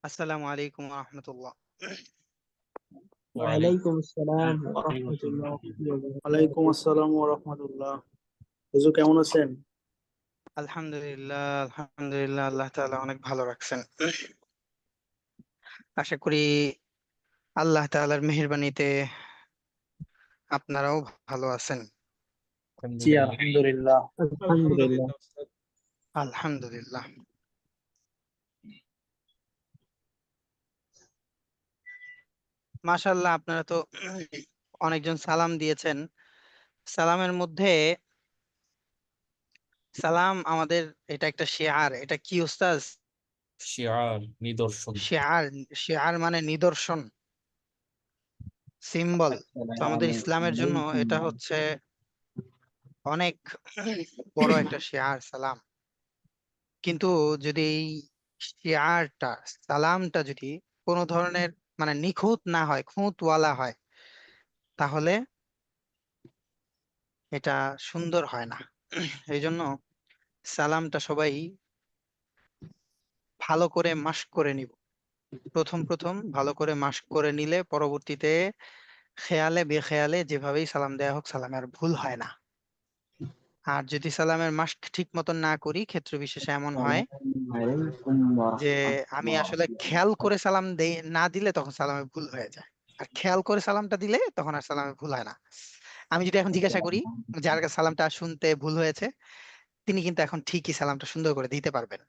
আসসালামু আলাইকুম ওয়া রাহমাতুল্লাহ। ওয়ালাইকুম আসসালাম ওয়া রাহমাতুল্লাহি ওয়া ওয়ালাইকুম বারাকাতুহু। আসসালাম ওয়া রাহমাতুল্লাহ। হুজুর কেমন আছেন? আলহামদুলিল্লাহ, আলহামদুলিল্লাহ, আল্লাহ তাআলা অনেক ভালো রাখছেন। আশা করি আল্লাহ তাআলার মেহেরবানিতে আপনারাও ভালো আছেন। জি আলহামদুলিল্লাহ। আলহামদুলিল্লাহ। আলহামদুলিল্লাহ। মাশাআল্লাহ, আপনারা তো অনেকজন সালাম দিয়েছেন। সালামের মধ্যে সালাম আমাদের এটা একটা শিআর। এটা কি উস্তাজ? শিয়ার নিদর্শন। শিআর। শিআর মানে নিদর্শন, সিম্বল। তো আমাদের ইসলামের জন্য এটা হচ্ছে অনেক বড় একটা শিআর, সালাম। কিন্তু যদি এই শিআরটা, সালামটা যদি কোনো ধরনের মানে নিখুঁত না হয়, খুঁতওয়ালা হয়, তাহলে এটা সুন্দর হয় না। এই জন্য সালামটা সবাই ভালো করে মাস্ক করে নিব। প্রথম প্রথম ভালো করে মাস্ক করে নিলে পরবর্তীতে খেয়ালে বেখেয়ালে যেভাবেই সালাম দেওয়া হোক, সালামে আর ভুল হয় না। আর যদি সালামের মাস্ক ঠিক মতন না করি, ক্ষেত্র বিশেষে এমন হয় আলাইকুম ওয়া যে আমি আসলে খেয়াল করে সালাম দেই না দিলে তখন সালামে ভুল হয়ে যায়, আর খেয়াল করে সালামটা দিলে তখন আর সালামে ভুল হয় না। আমি যদি এখন জিজ্ঞাসা করি যার কাছে সালামটা শুনতে ভুল হয়েছে, তিনি কিন্তু এখন ঠিকই সালামটা সুন্দর করে দিতে পারবেন।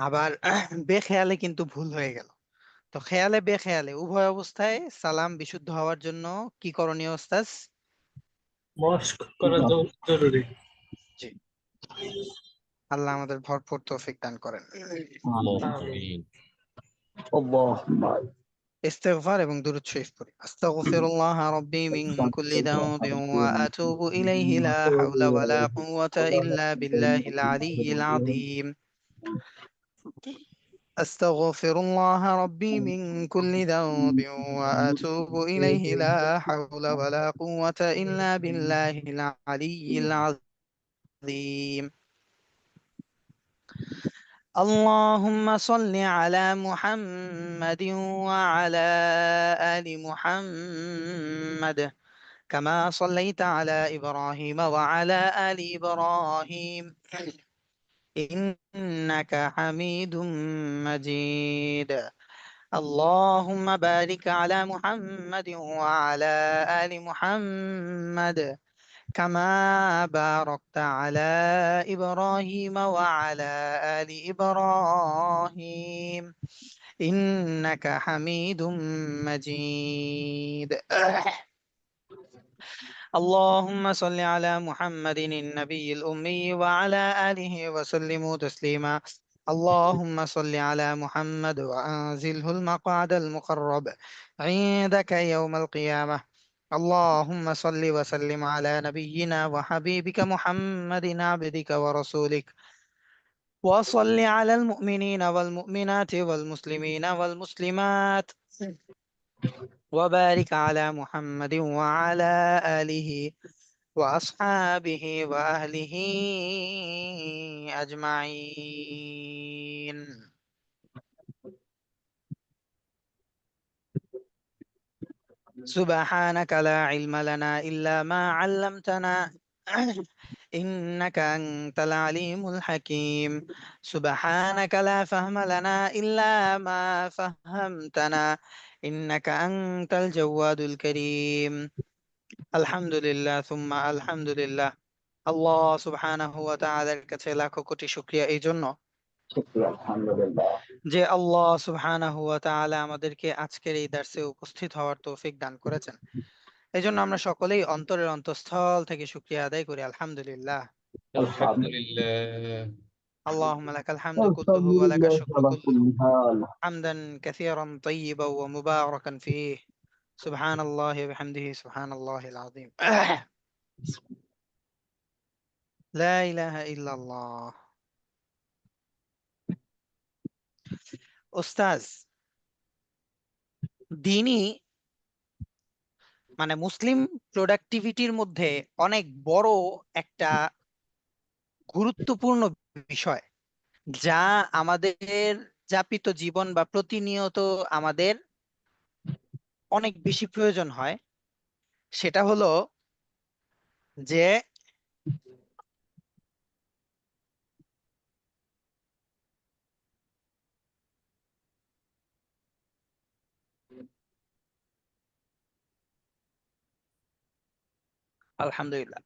আবার বেখেয়ালে কিন্তু ভুল হয়ে গেল। তো খেয়ালে বেখেয়ালে উভয় অবস্থায় সালাম বিশুদ্ধ হওয়ার জন্য কি করণীয় ওস্তাজ? মস্ক করা জরুরি। জি, আল্লাহ আমাদের ভরপুর তৌফিক দান করেন। আমিন। আল্লাহুম্মা ইস্তেগফার এবং দুরূদ শরীফ পড়ি। আস্তাগফিরুল্লাহ রাব্বি মিন কুল্লি যামবিন ওয়া আতুবু ইলাইহি লা হাওলা ওয়া লা কুওয়াতা ইল্লা বিল্লাহিল আলিয়্যিল আযীম। আস্তাগফিরুল্লাহ রাব্বি মিন কুল্লি যামবিন ওয়া আতুবু ইলাইহি লা হাওলা ওয়া লা কুওয়াতা ইল্লা বিল্লাহিল আলিয়্যিল আযীম। اللهم صل على محمد وعلى آل محمد كما صليت على إبراهيم وعلى آل إبراهيم إنك حميد مجيد. اللهم بارك على محمد وعلى آل محمد كما باركت على إبراهيم وعلى آل إبراهيم إنك حميد مجيد. اللهم صل على محمد النبي الأمي وعلى آله وسلم تسليما. اللهم صل على محمد وأنزله المقعد المقرب عندك يوم القيامة. اللهم صل وسلم على نبينا وحبيبك محمد عبدك ورسولك، وصل على المؤمنين والمؤمنات والمسلمين والمسلمات، وبارك على محمد وعلى آله وأصحابه وأهله أجمعين. سبحانك لا علم لنا إلا ما علمتنا إنك أنت العليم الحكيم. سبحانك لا فهم لنا إلا ما فهمتنا إنك أنت الجواد الكريم. الحمد لله ثم الحمد لله। আল্লাহ সুবহানাহু ওয়া তাআলার কাছে লাখো কোটি শুকরিয়া এই জন্য শুকরিয়া। আলহামদুলিল্লাহ। যে আল্লাহ সুবহানাহু ওয়া তাআলা আমাদেরকে আজকের এই দার্সে উপস্থিত হওয়ার তৌফিক দান করেছেন। এই জন্য আমরা সকলেই অন্তরের অন্তঃস্থল থেকে শুকরিয়া আদায় করি আলহামদুলিল্লাহ। আলহামদুলিল্লাহ। আল্লাহুম্মা লাকাল হামদু কুল্লুহু ওয়া লাকাশ আলহামদুলিল্লাহ শুকরু আলা কুল্লুহু কুল্লি হাল। হামদান কাসীরান তাইয়িবান ওয়া মুবারাকান ফীহ। সুবহানাল্লাহি ওয়া বিহামদিহি সুবহানাল্লাহিল আযীম। লা ইলাহা ইল্লাল্লাহ। ওস্তাজ, দিনই মানে মুসলিম প্রোডাক্টিভিটির মধ্যে অনেক বড় একটা গুরুত্বপূর্ণ বিষয়, যা আমাদের যাপিত জীবন বা প্রতিনিয়ত আমাদের অনেক বেশি প্রয়োজন হয়। সেটা হলো যে আলহামদুলিল্লাহ,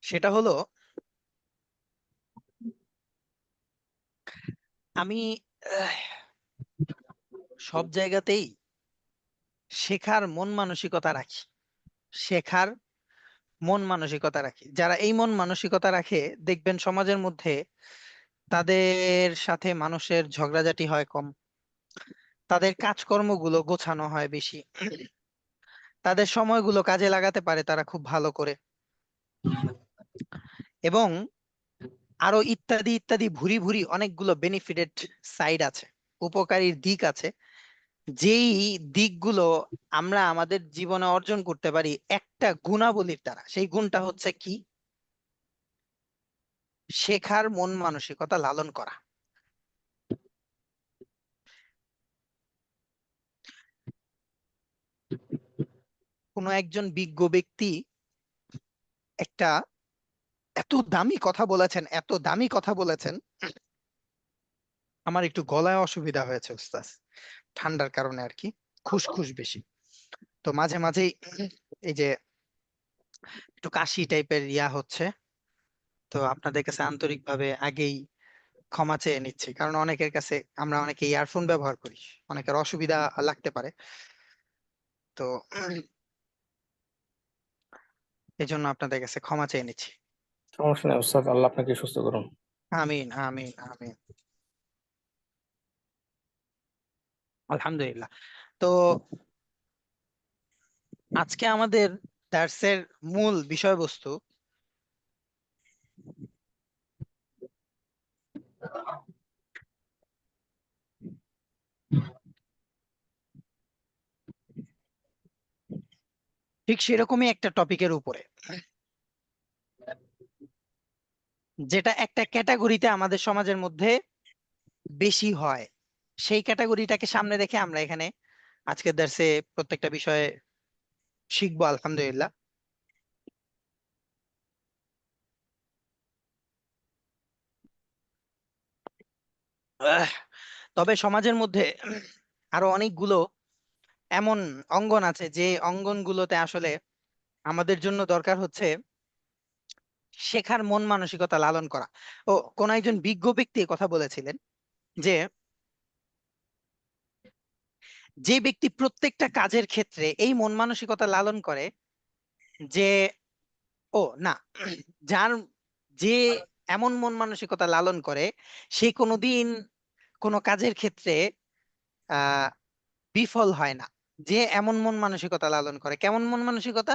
সেটা হলো আমি আহ, সব জায়গাতেই শেখার মন মানসিকতা রাখি। শেখার মন মানসিকতা রাখি, যারা এই মন মানসিকতা রাখে দেখবেন সমাজের মধ্যে তাদের সাথে মানুষের ঝগড়াঝাটি হয় কম, তাদের কাজকর্মগুলো গোছানো হয় বেশি, তাদের সময়গুলো কাজে লাগাতে পারে তারা খুব ভালো করে, এবং আরো ইত্যাদি ইত্যাদি ভুরি ভুরি অনেকগুলো বেনিফিটেড সাইড আছে, উপকারী দিক আছে, যেই দিকগুলো আমরা আমাদের জীবনে অর্জন করতে পারি একটা গুণাবলীর দ্বারা। সেই গুণটা হচ্ছে কি? শেখার মন মানসিকতা লালন করা। কোনো একজন বিজ্ঞ ব্যক্তি একটা এত দামি কথা বলেছেন, এত দামি কথা বলেছেন, আমার একটু গলায় অসুবিধা হয়েছে ওস্তাদ, ঠান্ডার কারণে আর কি, খুসখুস বেশি। তো মাঝে মাঝেই এই যে একটু কাশি টাইপের ইয়া হচ্ছে। তো আপনাদের কাছে আন্তরিকভাবে আগেই ক্ষমা চেয়ে নিচ্ছি, কারণ অনেকের কাছে আমরা অনেকে ইয়ারফোন ব্যবহার করি, অনেকের অসুবিধা লাগতে পারে। তো এই জন্য আপনাদের কাছে ক্ষমা চেয়ে নিচ্ছি। সমস্যা নেই ওস্তাদ, আল্লাহ আপনাকে সুস্থ করুন। আমিন আমিন আমিন। আলহামদুলিল্লাহ। তো আজকে আমাদের দার্সের মূল বিষয়বস্তু ঠিক সেরকমই একটা টপিকের উপরে, যেটা একটা ক্যাটাগরিতে আমাদের সমাজের মধ্যে বেশি হয়। সেই ক্যাটাগরিটাকে সামনে রেখে আমরা এখানে আজকের দার্সে প্রত্যেকটা বিষয়ে শিখবো আলহামদুলিল্লাহ। আহ, তবে সমাজের মধ্যে আরো অনেকগুলো এমন অঙ্গন আছে যে অঙ্গনগুলোতে আসলে আমাদের জন্য দরকার হচ্ছে শেখার মন মানসিকতা লালন করা। ও, কোন একজন বিজ্ঞ ব্যক্তি এ কথা বলেছিলেন যে যে ব্যক্তি প্রত্যেকটা কাজের ক্ষেত্রে এই মন মানসিকতা লালন করে যে, ও না, যার যে এমন মন মানসিকতা লালন করে সে কোনোদিন কোনো কাজের ক্ষেত্রে আহ বিফল হয় না। যে এমন মন মানসিকতা লালন করে, কেমন মন মানসিকতা?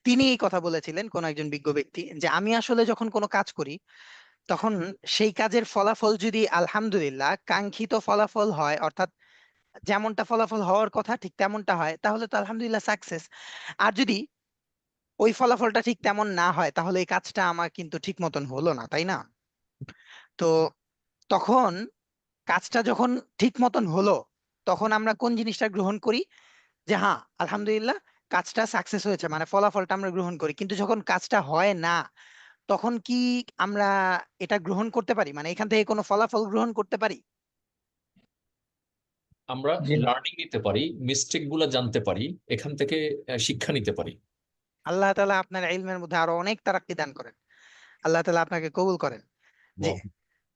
তিনি এই কথা বলেছিলেন, কোন একজন বিজ্ঞ ব্যক্তি, যে আমি আসলে যখন কোনো কাজ করি তখন সেই কাজের ফলাফল যদি আলহামদুলিল্লাহ কাঙ্ক্ষিত ফলাফল হয়, অর্থাৎ যেমনটা ফলাফল হওয়ার কথা ঠিক তেমনটা হয়, তাহলে তো আলহামদুলিল্লাহ সাকসেস। আর যদি ওই ফলাফলটা ঠিক তেমন না হয়, তাহলে এই কাজটা আমার কিন্তু ঠিক মতন হলো না, তাই না? তো তখন কাজটা যখন ঠিক মতন হলো, তখন আমরা কোন জিনিসটা গ্রহণ করি? যে হ্যাঁ, আলহামদুলিল্লাহ কাজটা সাকসেস হয়েছে, মানে ফলাফলটা আমরা গ্রহণ করি। কিন্তু যখন কাজটা হয় না, তখন কি আমরা এটা গ্রহণ করতে পারি, মানে এখান থেকে কোনো ফলাফল গ্রহণ করতে পারি? আমরা জি না। লার্নিং নিতে পারি, মিস্টেক গুলা জানতে পারি, এখান থেকে শিক্ষা নিতে পারি। আল্লাহ তাআলা আপনার ইলমের মধ্যে আরো অনেক তারাক্কি দান করেন, আল্লাহ তাআলা আপনাকে কবুল করেন। যে বাহ।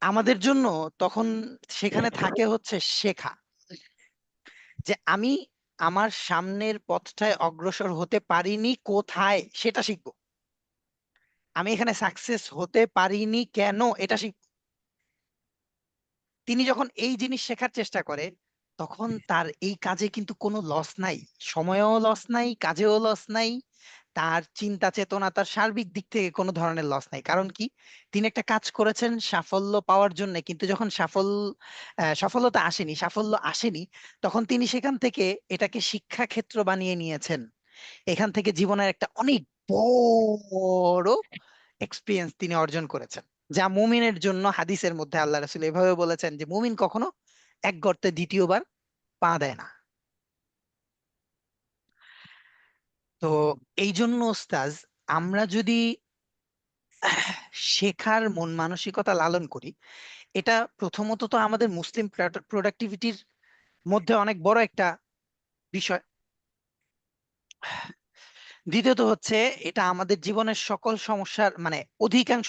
আমাদের জন্য তখন সেখানে থাকে হচ্ছে শেখা, যে আমি আমার সামনের পথটায় অগ্রসর হতে পারিনি কোথায় সেটা শিখবো, আমি এখানে সাকসেস হতে পারিনি কেন এটা শিখবো। তিনি যখন এই জিনিস শেখার চেষ্টা করে, তখন তার এই কাজে কিন্তু কোনো লস নাই, সময়েও লস নাই, কাজেও লস নাই, তার চিন্তা চেতনা, তার সার্বিক দিক থেকে কোনো ধরনের লস নাই। কারণ কি, তিনি একটা কাজ করেছেন সাফল্য পাওয়ার জন্য, কিন্তু যখন সফলতা আসেনি, সাফল্য আসেনি, তখন তিনি সেখান থেকে এটাকে শিক্ষাক্ষেত্র বানিয়ে নিয়েছেন। এখান থেকে জীবনের একটা অনেক বড় এক্সপিরিয়েন্স তিনি অর্জন করেছেন, যা মুমিনের জন্য হাদিসের মধ্যে আল্লাহ রাসূল এভাবে বলেছেন যে মুমিন কখনো এক গর্তে দ্বিতীয়বার পা দেয় না। তো এই জন্য ওস্তাজ, আমরা যদি শেখার মন মানসিকতা লালন করি, এটা প্রথমত তো আমাদের মুসলিম প্রোডাক্টিভিটির মধ্যে অনেক বড় একটা বিষয়। দ্বিতীয়ত হচ্ছে, এটা আমাদের জীবনের সকল সমস্যার মানে অধিকাংশ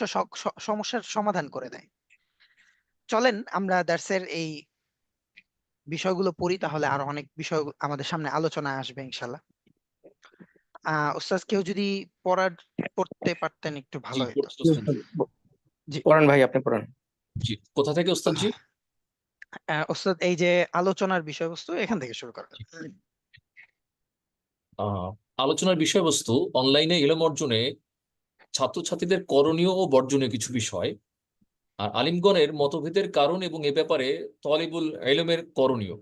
সমস্যার সমাধান করে দেয়। চলেন আমরা দার্সের এই বিষয়গুলো পড়ি, তাহলে আরো অনেক বিষয় আমাদের সামনে আলোচনায় আসবে ইনশাল্লাহ। ওস্তাদ কেউ যদি পড়তে পারতেন একটু ভালো জি, হতো। ওস্তাদ জি। জি পড়েন ভাই, আপনি পড়েন। জি, কোথা থেকে ওস্তাদ জি? ওস্তাদ, এই যে আলোচনার বিষয়বস্তু এখান থেকে শুরু করেন। আহ, আলোচনার বিষয়বস্তু অনলাইনে ইলম অর্জনে ছাত্রছাত্রীদের করণীয় ও বর্জনীয় কিছু বিষয়, আর আলিমগণের মতভেদের কারণ এবং এ ব্যাপারে তলিবুল ইলমের করণীয়।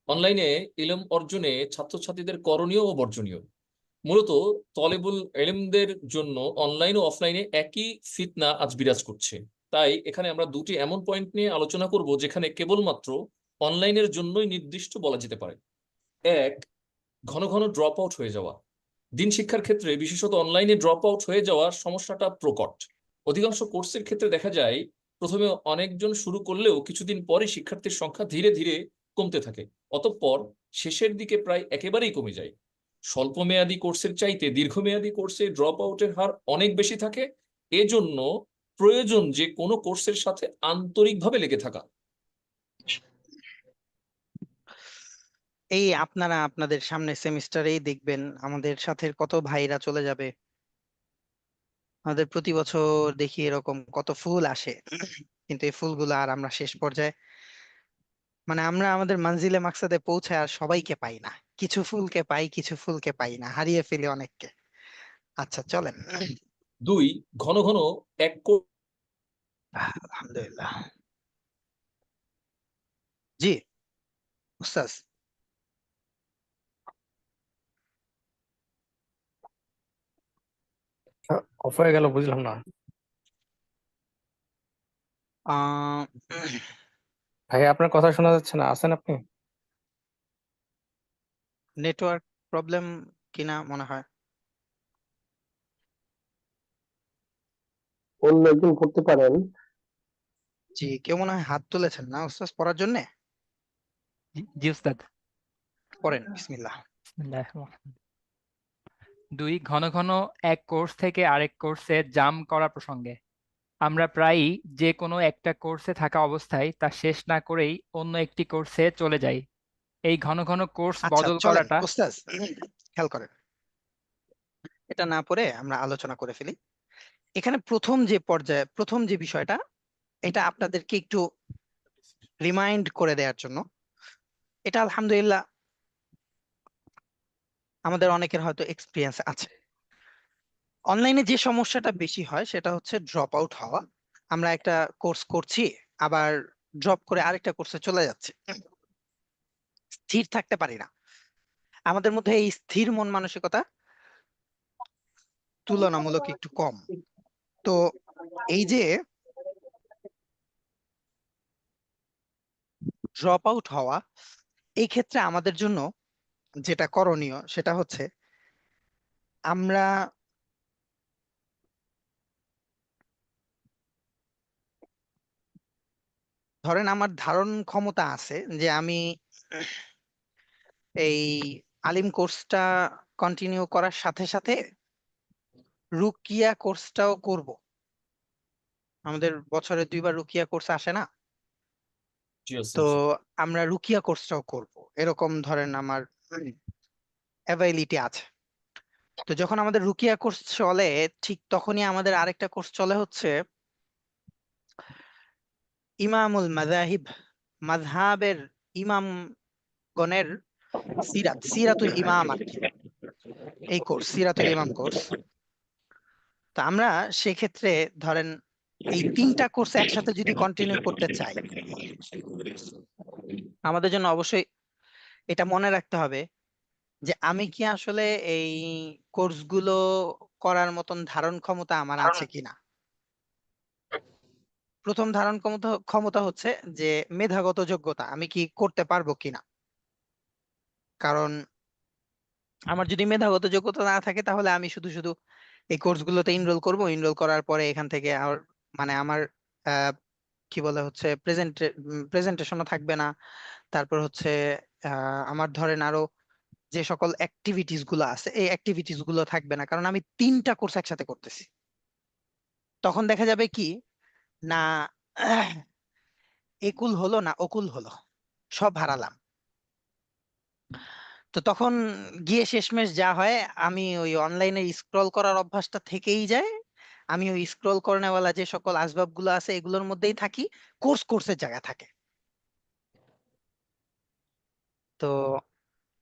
অনলাইনে ইলম অর্জনে ছাত্রছাত্রীদের করণীয় ও বর্জনীয়। মূলত তলেবুল এলিমদের জন্য অনলাইন ও অফলাইনে একই ফিতনা আজ বিরাজ করছে। তাই এখানে আমরা দুটি এমন পয়েন্ট নিয়ে আলোচনা করব যেখানে কেবলমাত্র অনলাইনের জন্যই নির্দিষ্ট বলা যেতে পারে। এক, ঘন ঘন ড্রপ আউট হয়ে যাওয়া। দিন শিক্ষার ক্ষেত্রে বিশেষত অনলাইনে ড্রপ আউট হয়ে যাওয়ার সমস্যাটা প্রকট। অধিকাংশ কোর্সের ক্ষেত্রে দেখা যায় প্রথমে অনেকজন শুরু করলেও কিছুদিন পরে শিক্ষার্থীর সংখ্যা ধীরে ধীরে কমতে থাকে, অতঃপর শেষের দিকে প্রায় একেবারেই কমে যায়। স্বল্পমেয়াদী কোর্সের চাইতে দীর্ঘমেয়াদী কোর্সে ড্রপ আউটের হার অনেক বেশি থাকে। এজন্য প্রয়োজন যে কোনো কোর্সের সাথে আন্তরিকভাবে লেগে থাকা। এই আপনারা আপনাদের সামনে সেমিস্টারেই দেখবেন আমাদের সাথে কত ভাইরা চলে যাবে। আমাদের প্রতি বছর দেখি এরকম কত ফুল আসে, কিন্তু এই ফুলগুলো আর আমরা শেষ পর্যায়ে মানে আমরা আমাদের মানজিলে মাকসাদে পৌঁছায় আর সবাইকে পাই না। কিছু ফুলকে পাই, কিছু ফুলকে পাই না, হারিয়ে ফেলি অনেককে। আচ্ছা চলেন। দুই, ঘন ঘন এক আলহামদুলিল্লাহ। জি উস্তাজ। অফ হয়ে গেল, বুঝলাম না আহ ভাই, আপনার কথা শোনা যাচ্ছে না, আছেন আপনি? নেটওয়ার্ক প্রবলেম কিনা মনে হয়। অন্য একজন করতে পারেন। জি, কেউ মনে হয় হাত তুলেছেন না উস্তাজ পড়ার জন্য। জি উস্তাদ। পড়েন বিসমিল্লাহ। বিসমিল্লাহির রহমানির রহিম। 2, ঘন ঘন এক কোর্স থেকে আরেক কোর্সে জাম্প করা প্রসঙ্গে। আমরা প্রায়ই যে কোনো একটা কোর্সে থাকা অবস্থায় তা শেষ না করেই অন্য একটি কোর্সে চলে যাই। এই ঘন ঘন কোর্স আচ্ছা বদল চলেন করাটা উস্তাজ, খেয়াল করেন, এটা না পড়ে আমরা আলোচনা করে ফেলি। এখানে প্রথম যে বিষয়টা, এটা আপনাদেরকে একটু রিমাইন্ড করে দেওয়ার জন্য। এটা আলহামদুলিল্লাহ আমাদের অনেকের হয়তো এক্সপিরিয়েন্স আছে। অনলাইনে যে সমস্যাটা বেশি হয় সেটা হচ্ছে ড্রপ আউট হওয়া। আমরা একটা কোর্স করছি, আবার ড্রপ করে আরেকটা কোর্সে চলে যাচ্ছে, স্থির থাকতে পারি না। আমাদের মধ্যে এই স্থির মন মানসিকতা তুলনামূলক একটু কম। তো এই যে ড্রপ আউট হওয়া, এই ক্ষেত্রে আমাদের জন্য যেটা করণীয় সেটা হচ্ছে, আমরা ধরেন আমার ধারণ ক্ষমতা আছে যে আমি এই আলিম কোর্সটা কন্টিনিউ করার সাথে সাথে রুকিয়া কোর্সটাও করব। আমাদের বছরে 2বার রুকিয়া কোর্স আসে না? জি তো ওস্তাদ জি। আমরা রুকিয়া কোর্সটাও করব, এরকম ধরেন আমার অ্যাভাইলিটি আছে। তো যখন আমাদের রুকিয়া কোর্স চলে, ঠিক তখনই আমাদের আরেকটা কোর্স চলে হচ্ছে ইমামুল মাযাহিব, মাযহাবের ইমামগণের সিরাতুল ইমাম আর কি। এই কোর্স সিরাতুল ইমাম কোর্স। তো আমরা সেক্ষেত্রে ধরেন এই 3টা কোর্স একসাথে যদি কন্টিনিউ করতে চাই, আমাদের জন্য অবশ্যই এটা মনে রাখতে হবে যে আমি কি আসলে এই কোর্সগুলো করার মতন ধারণ ক্ষমতা আমার আছে কিনা। প্রথম ধারণ ক্ষমতা ক্ষমতা হচ্ছে যে মেধাগত যোগ্যতা, আমি কি করতে পারবো কিনা। কারণ আমার যদি মেধাগত যোগ্যতা না থাকে তাহলে আমি শুধু শুধু এই কোর্সগুলোতে এনরোল করব, এনরোল করার পরে এখান থেকে আর মানে আমার কি বলে হচ্ছে প্রেজেন্টেশনও থাকবে না। তারপর হচ্ছে আমার ধরেন আরো যে সকল অ্যাক্টিভিটিস গুলো আছে এই অ্যাক্টিভিটিস গুলো থাকবে না, কারণ আমি 3টা কোর্স একসাথে করতেছি। তখন দেখা যাবে কি না একুল হলো না ওকুল হলো, সব হারালাম। তো তখন গিয়ে শেষমেশ যা হয়, আমি ওই অনলাইনে স্ক্রল করার অভ্যাসটা থেকেই যায়। আমি ওই স্ক্রল করেনেওয়ালা যে সকল আসবাব গুলো আছে এগুলোর মধ্যেই থাকি, কোর্সের জায়গা থাকে। তো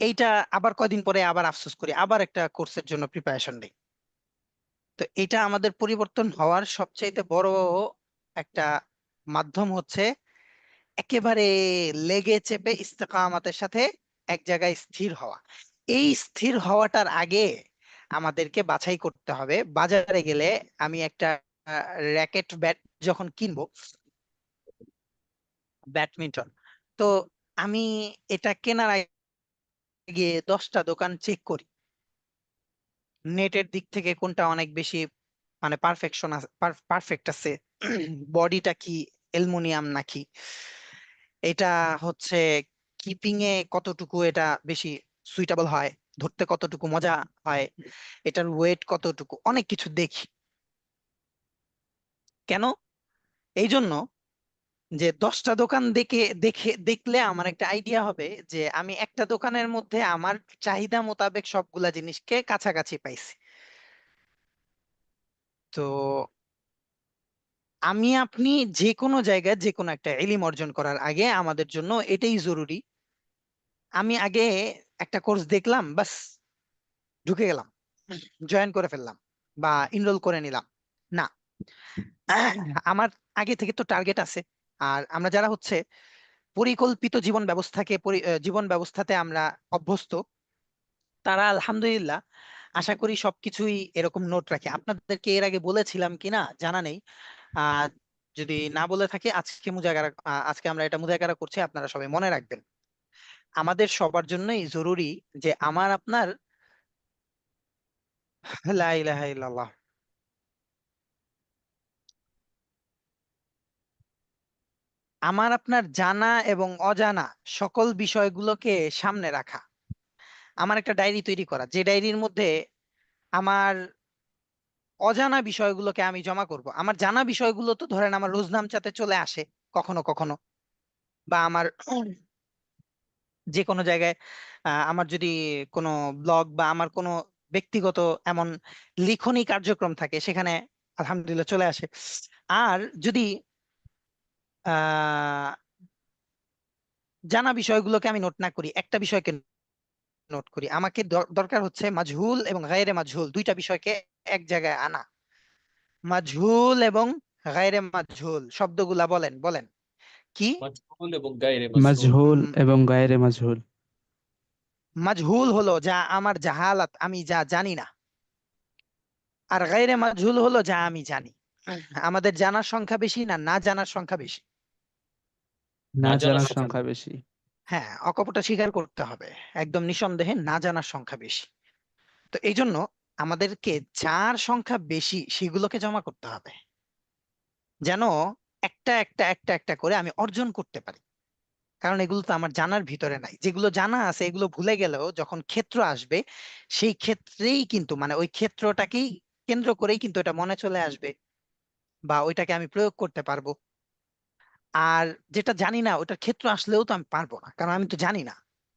এইটা আবার কয়দিন পরে আবার আফসোস করি, আবার একটা কোর্সের জন্য প্রিপারেশন নেই। তো এটা আমাদের পরিবর্তন হওয়ার সবচাইতে বড় একটা মাধ্যম হচ্ছে একেবারে লেগে চেপে ইস্তেকামাতের সাথে এক জায়গায় স্থির হওয়া। এই স্থির হওয়াটার আগে আমাদেরকে বাছাই করতে হবে। বাজারে গেলে আমি একটা র্যাকেট ব্যাট যখন কিনবো, ব্যাডমিন্টন, তো আমি এটা কেনার আগে 10টা দোকান চেক করি, নেটের দিক থেকে কোনটা অনেক বেশি মানে পারফেকশন আছে, পারফেক্ট আছে, বডিটা কি অ্যালুমিনিয়াম নাকি, এটা হচ্ছে কিপিং এ কতটুকু এটা বেশি সুইটেবল হয়, ধরতে কতটুকু মজা হয়, এটার ওয়েট কতটুকু, অনেক কিছু দেখি। কেন? এই জন্য যে 10টা দোকান দেখলে আমার একটা আইডিয়া হবে যে আমি একটা দোকানের মধ্যে আমার চাহিদা মোতাবেক সবগুলা জিনিসকে কাছাকাছি পাইছি। তো আমি আপনি যে কোনো জায়গায় যে কোনো একটা ইলম অর্জন করার আগে আমাদের জন্য এটাই জরুরি। আমি আগে একটা কোর্স দেখলাম, বাস ঢুকে গেলাম, জয়েন করে ফেললাম বা ইনরোল করে নিলাম, না। আমার আগে থেকে তো টার্গেট আছে। আর আমরা যারা হচ্ছে পরিকল্পিত জীবন ব্যবস্থাতে আমরা অভ্যস্ত, তারা আলহামদুলিল্লাহ আশা করি সবকিছুই এরকম নোট রাখে। আপনাদেরকে এর আগে বলেছিলাম কিনা জানা নেই, আহ যদি না বলে থাকি আজকে আমরা এটা মুযাকারা করছি, আপনারা সবাই মনে রাখবেন। আমাদের সবার জন্যই জরুরি যে আমার আপনার লা ইলাহা ইল্লাল্লাহ, আমার আপনার জানা এবং অজানা সকল বিষয়গুলোকে সামনে রাখা। আমার একটা ডায়েরি তৈরি করা, যে ডায়েরির মধ্যে আমার অজানা বিষয়গুলোকে আমি জমা করব। আমার জানা বিষয়গুলো তো ধরেন আমার রোজনামচাতে চলে আসে কখনো কখনো, বা আমার যে কোনো জায়গায় আমার যদি কোনো ব্লগ বা আমার কোনো ব্যক্তিগত এমন লিখনী কার্যক্রম থাকে সেখানে আলহামদুলিল্লাহ চলে আসে। আর যদি আহ জানা বিষয়গুলোকে আমি নোট না করি, একটা বিষয়কে নোট করি, আমাকে দরকার হচ্ছে মাজহুল এবং গায়রে মাজহুল 2টা বিষয়কে এক জায়গায় আনা। মাজহুল এবং গায়রে মাজহুল শব্দগুলা বলেন বলেন কি? মাজহুল এবং গায়রে মাজহুল। মাজহুল এবং গায়রে মাজহুল। মাজহুল হলো যা আমার জাহালাত, আমি যা জানি না। আর গায়রে মাজহুল হলো যা আমি জানি। আমাদের জানার সংখ্যা বেশি না না জানার সংখ্যা বেশি? না না জানার জানার সংখ্যা সংখ্যা বেশি। হ্যাঁ, অকপটে স্বীকার করতে হবে, একদম নিঃসন্দেহে না জানার সংখ্যা বেশি। তো এই জন্য আমাদেরকে যার সংখ্যা বেশি সেগুলোকে জমা করতে হবে, যেন একটা একটা একটা একটা করে আমি অর্জন করতে পারি। কারণ এগুলো তো আমার জানার ভিতরে নাই। যেগুলো জানা আছে এগুলো ভুলে গেলেও যখন ক্ষেত্র আসবে সেই ক্ষেত্রেই কিন্তু মানে ওই ক্ষেত্রটাকেই কেন্দ্র করেই কিন্তু এটা মনে চলে আসবে বা ওইটাকে আমি প্রয়োগ করতে পারবো। আর যেটা জানি না ওটার ক্ষেত্র আসলেও তো আমি পারবো না, কারণ আমি তো জানি না।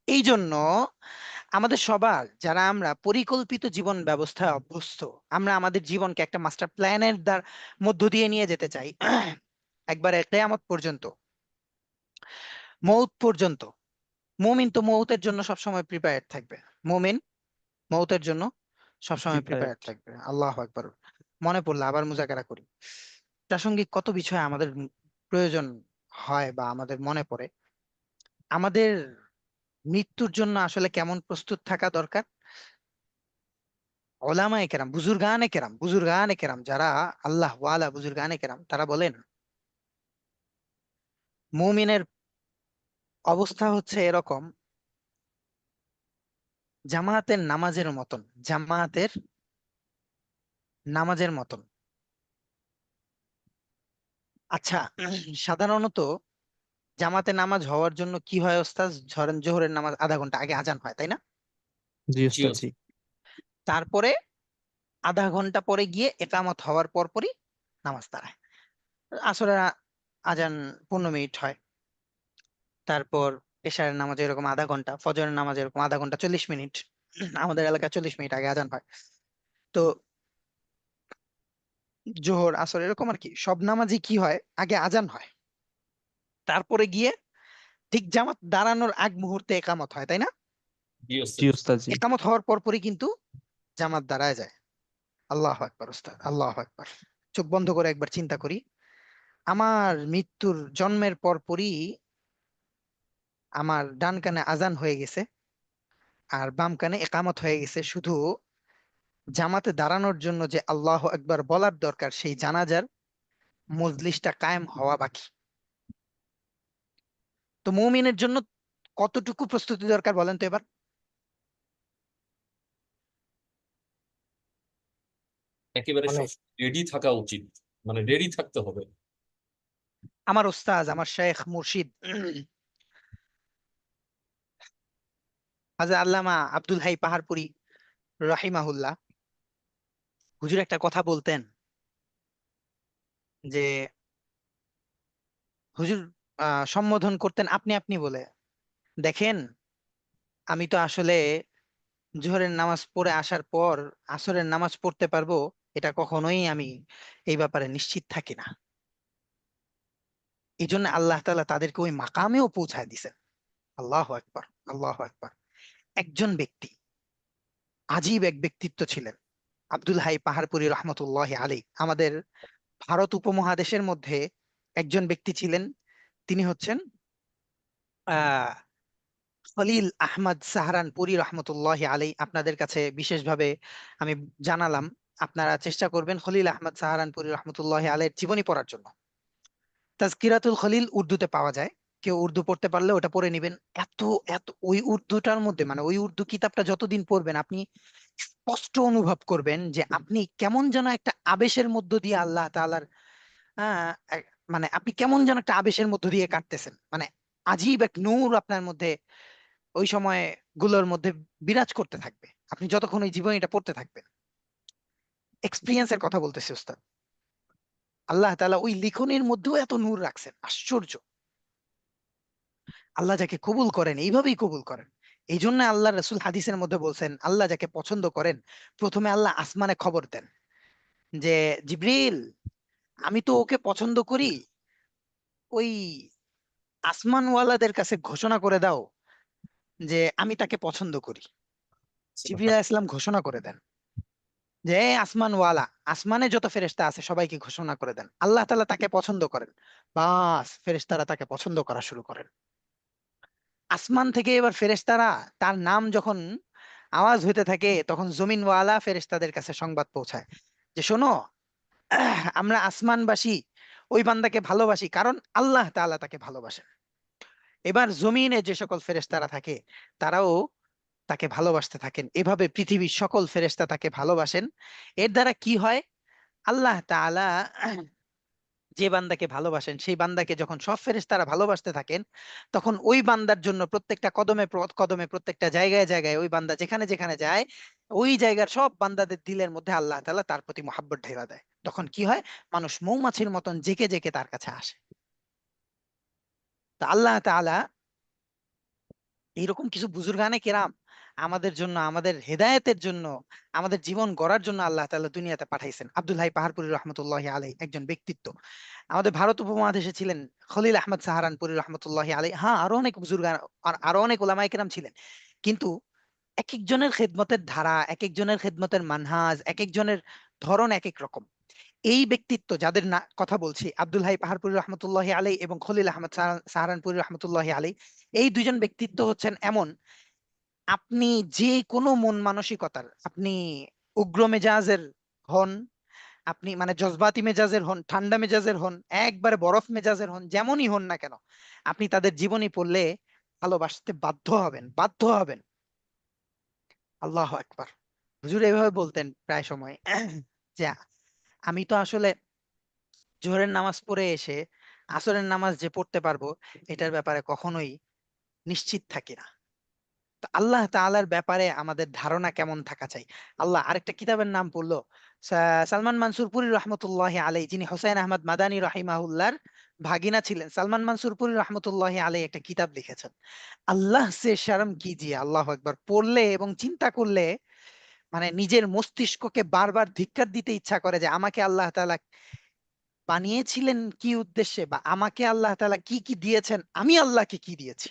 এই জন্য আমাদের সবার যারা আমরা পরিকল্পিত জীবন ব্যবস্থায় অভ্যস্ত, আমরা আমাদের জীবনকে একটা মাস্টার প্ল্যানের মধ্য দিয়ে নিয়ে যেতে চাই একবারে কিয়ামত পর্যন্ত, মৌত পর্যন্ত। মুমিন তো মৌতের জন্য সবসময় প্রিপেয়ার্ড থাকবে। মুমিন মৌতের জন্য সবসময় প্রিপেয়ার Prepared. থাকবে। আল্লাহ আকবার। মনে পড়লে আবার মুজাকারা করি। প্রাসঙ্গিক কত বিষয় আমাদের প্রয়োজন হয় বা আমাদের মনে পড়ে। আমাদের মৃত্যুর জন্য আসলে কেমন প্রস্তুত থাকা দরকার? ওলামায়ে কেরাম, বুজুর্গানে কেরাম যারা আল্লাহ ওয়ালা বুজুর্গানে কেরাম, তারা বলেন মুমিনের অবস্থা হচ্ছে এরকম, জামাতের নামাজের মতন, জামাতের নামাজের মতন। আচ্ছা, সাধারণত জামাতে নামাজ হওয়ার জন্য কি হয় ওস্তাদ? ধরেন জোহরের নামাজ আধা ঘন্টা আগে আজান হয়, তাই না? জি জি ওস্তাদ, জি। ওস্তাদ। তারপরে আধা ঘন্টা পরে গিয়ে একামত হওয়ার পরই নামাজ দাঁড়ায়। আসরের আজান 15 মিনিট হয়, তারপর এশারের নামাজ এরকম আধা ঘন্টা, ফজরের নামাজ এরকম আধা ঘন্টা 40 মিনিট। আমাদের এলাকায় 40 মিনিট আগে আজান হয়। তো জোহর আসর এরকম আর কি, সব নামাজই কি হয়, আগে আজান হয়, তারপরে গিয়ে ঠিক জামাত দাঁড়ানোর আগ মুহূর্তে একামত হয়, তাই না? জি জি ওস্তাদ। ওস্তাদ, জি। একামত হওয়ার পরই কিন্তু জামাত দাঁড়ায় যায়। আল্লাহ আকবার উস্তাদ, আল্লাহ আকবার। চোখ বন্ধ করে একবার চিন্তা করি, আমার মৃত্যুর জন্মের পরই আমার ডান কানে আজান হয়ে গেছে আর বাম কানে একামত হয়ে গেছে, শুধু জামাতে দাঁড়ানোর জন্য যে আল্লাহ আকবার বলার দরকার, সেই জানাজার মজলিসটা কায়েম হওয়া বাকি। তো মুমিনের জন্য কতটুকু প্রস্তুতি দরকার বলেন তো এবার? একেবারে অনেক। সব রেডি থাকা উচিত, মানে রেডি থাকতে হবে। আমার ওস্তাজ, আমার শেখ মুর্শিদ হাজরত আল্লামা আব্দুল হাই পাহাড়পুরি রাহিমাহুল্লাহ, হুজুর একটা কথা বলতেন যে, হুজুর সম্বোধন করতেন আপনি আপনি বলে, দেখেন আমি তো আসলে জোহরের নামাজ পড়ে আসার পর আসরের নামাজ পড়তে পারবো, এটা কখনোই আমি এই ব্যাপারে নিশ্চিত থাকি না। এই জন্য আল্লাহ তাআলা তাদেরকে ওই মাকামেও পৌঁছায় দিছেন। আল্লাহ আকবার, আল্লাহ আকবার। একজন ব্যক্তি, আজীব এক ব্যক্তিত্ব ছিলেন আব্দুল হাই পাহাড়পুরি রহমতুল্লাহ আলী। আমাদের ভারত উপমহাদেশের মধ্যে একজন ব্যক্তি ছিলেন, তিনি হচ্ছেন আহ খলিল আহমদ সাহারানপুরি রহমতুল্লাহ আলী। আপনাদের কাছে বিশেষভাবে আমি জানালাম, আপনারা চেষ্টা করবেন খলিল আহমদ সাহারানপুরি রহমতুল্লাহ আলীর জীবনী পড়ার জন্য। তাজকিরাতুল খলিল উর্দুতে পাওয়া যায়, কেউ উর্দু পড়তে পারলে ওটা পড়ে নিবেন। এত এত ওই উর্দুটার মধ্যে, মানে ওই উর্দু কিতাবটা যতদিন পড়বেন আপনি স্পষ্ট অনুভব করবেন যে আপনি কেমন যেন একটা আবেশের মধ্য দিয়ে আল্লাহ তাআলার মানে আপনি কেমন যেন একটা আবেশের মধ্য দিয়ে কাটতেছেন, মানে আজীব এক নূর আপনার মধ্যে ওই সময় গুলোর মধ্যে বিরাজ করতে থাকবে আপনি যতক্ষণ ওই জীবনীটা পড়তে থাকবেন। এক্সপিরিয়েন্সের কথা বলতেছি ওস্তাদ। আল্লাহ তাআলা ওই লিখনের মধ্যেও এত নূর রাখছেন, আশ্চর্য। আল্লাহ যাকে কবুল করেন এইভাবেই কবুল করেন। এই জন্য আল্লাহ রসুল হাদিসের মধ্যে বলছেন, আল্লাহ যাকে পছন্দ করেন প্রথমে আল্লাহ আসমানে খবর দেন যে, জিবরিল, আমি তো ওকে পছন্দ করি, ওই আসমানওয়ালাদের কাছে ঘোষণা করে দাও যে আমি তাকে পছন্দ করি। জিবরিল আলাইহিস সালাম ঘোষণা করে দেন যে, "এ আসমানওয়ালা, আসমানে যত ফেরেশতা আছে সবাইকে ঘোষণা করে দেন আল্লাহ তাআলা তাকে পছন্দ করেন।" বাস, ফেরেশতারা তাকে পছন্দ করা শুরু করেন। আসমান থেকে এবার ফেরেশতারা, তার নাম যখন আওয়াজ হইতে থাকে তখন জমিনওয়ালা ফেরেশতাদের কাছে সংবাদ পৌঁছায় যে, শোনো, আমরা আসমানবাসী ওই বান্দাকে ভালোবাসি কারণ আল্লাহ তাআলা তাকে ভালোবাসেন। এবার জমিনে যে সকল ফেরেশতারা থাকে তারাও তাকে ভালোবাসতে থাকেন। এভাবে পৃথিবীর সকল ফেরেশতা তাকে ভালোবাসেন। এর দ্বারা কি হয়, আল্লাহ তাআলা যে বান্দাকে ভালোবাসেন সেই বান্দাকে যখন সব ফেরেশতারা ভালোবাসতে থাকেন, তখন ওই বান্দার জন্য প্রত্যেকটা কদমে কদমে, প্রত্যেকটা জায়গায় জায়গায় ওই বান্দা যেখানে যেখানে যায়, ওই জায়গার সব বান্দাদের দিলের মধ্যে আল্লাহ তাআলা তার প্রতি মহাব্বত ঢেলা দেয়। তখন কি হয়, মানুষ মৌমাছির মতন জেকে জেকে তার কাছে আসে। তা আল্লাহ তাআলা এইরকম কিছু বুজুর্গানে কেরাম আমাদের জন্য, আমাদের হেদায়েতের জন্য, আমাদের জীবন গড়ার জন্য আল্লাহ তাআলা দুনিয়াতে পাঠাইছেন। আব্দুল হাই পাহাড়পুরি রহমতুল্লাহ আলাই একজন ব্যক্তিত্ব, আমাদের ভারত উপমহাদেশে ছিলেন খলিল আহমদ সাহারানপুরি রহমতুল্লাহ আলাই। হ্যাঁ, আরো অনেক বুজুর্গ আর আরো অনেক ওলামায়ে কেরাম ছিলেন, কিন্তু এক একজনের খেদমতের ধারা, এক একজনের খেদমতের মানহাজ, এক একজনের ধরন এক এক রকম। এই ব্যক্তিত্ব যাদের না কথা বলছি, আব্দুল হাই পাহাড়পুরি রহমতুল্লাহ আলাই এবং খলিল আহমদ সাহারানপুরি রহমতুল্লাহ আলাই, এই দুজন ব্যক্তিত্ব হচ্ছেন এমন, আপনি যে কোনো মন মানসিকতার, আপনি উগ্র মেজাজের হন, আপনি মানে জজবাতি মেজাজের হন, ঠান্ডা মেজাজের হন, একবারে বরফ মেজাজের হন, যেমনই হন না কেন, আপনি তাদের জীবনী পড়লে ভালোবাসতে বাধ্য হবেন, বাধ্য হবেন। আল্লাহ আকবার। হুজুর এভাবে বলতেন প্রায় সময় যে আমি তো আসলে জোহরের নামাজ পড়ে এসে আসরের নামাজ যে পড়তে পারবো এটার ব্যাপারে কখনোই নিশ্চিত থাকি না। তো আল্লাহ তাআলার ব্যাপারে আমাদের ধারণা কেমন থাকা চাই। আল্লাহ আরেকটা কিতাবের নাম পড়লো, সালমান মানসুর পুরি রহমতুল্লাহ আলাই, যিনি হোসেন আহমদ মাদানী রাহিমাহুল্লাহর ভাগিনা ছিলেন। সালমান মানসুর পুরি রহমতুল্লাহ আলাই একটা কিতাব লিখেছেন, আল্লাহ সে শরম কিজিয়ে। আল্লাহ একবার পড়লে এবং চিন্তা করলে মানে নিজের মস্তিষ্ককে বারবার ধিক্কার দিতে ইচ্ছা করে যে আমাকে আল্লাহ তাআলা বানিয়েছিলেন কি উদ্দেশ্যে, বা আমাকে আল্লাহ তাআলা কি কি দিয়েছেন, আমি আল্লাহকে কি দিয়েছি।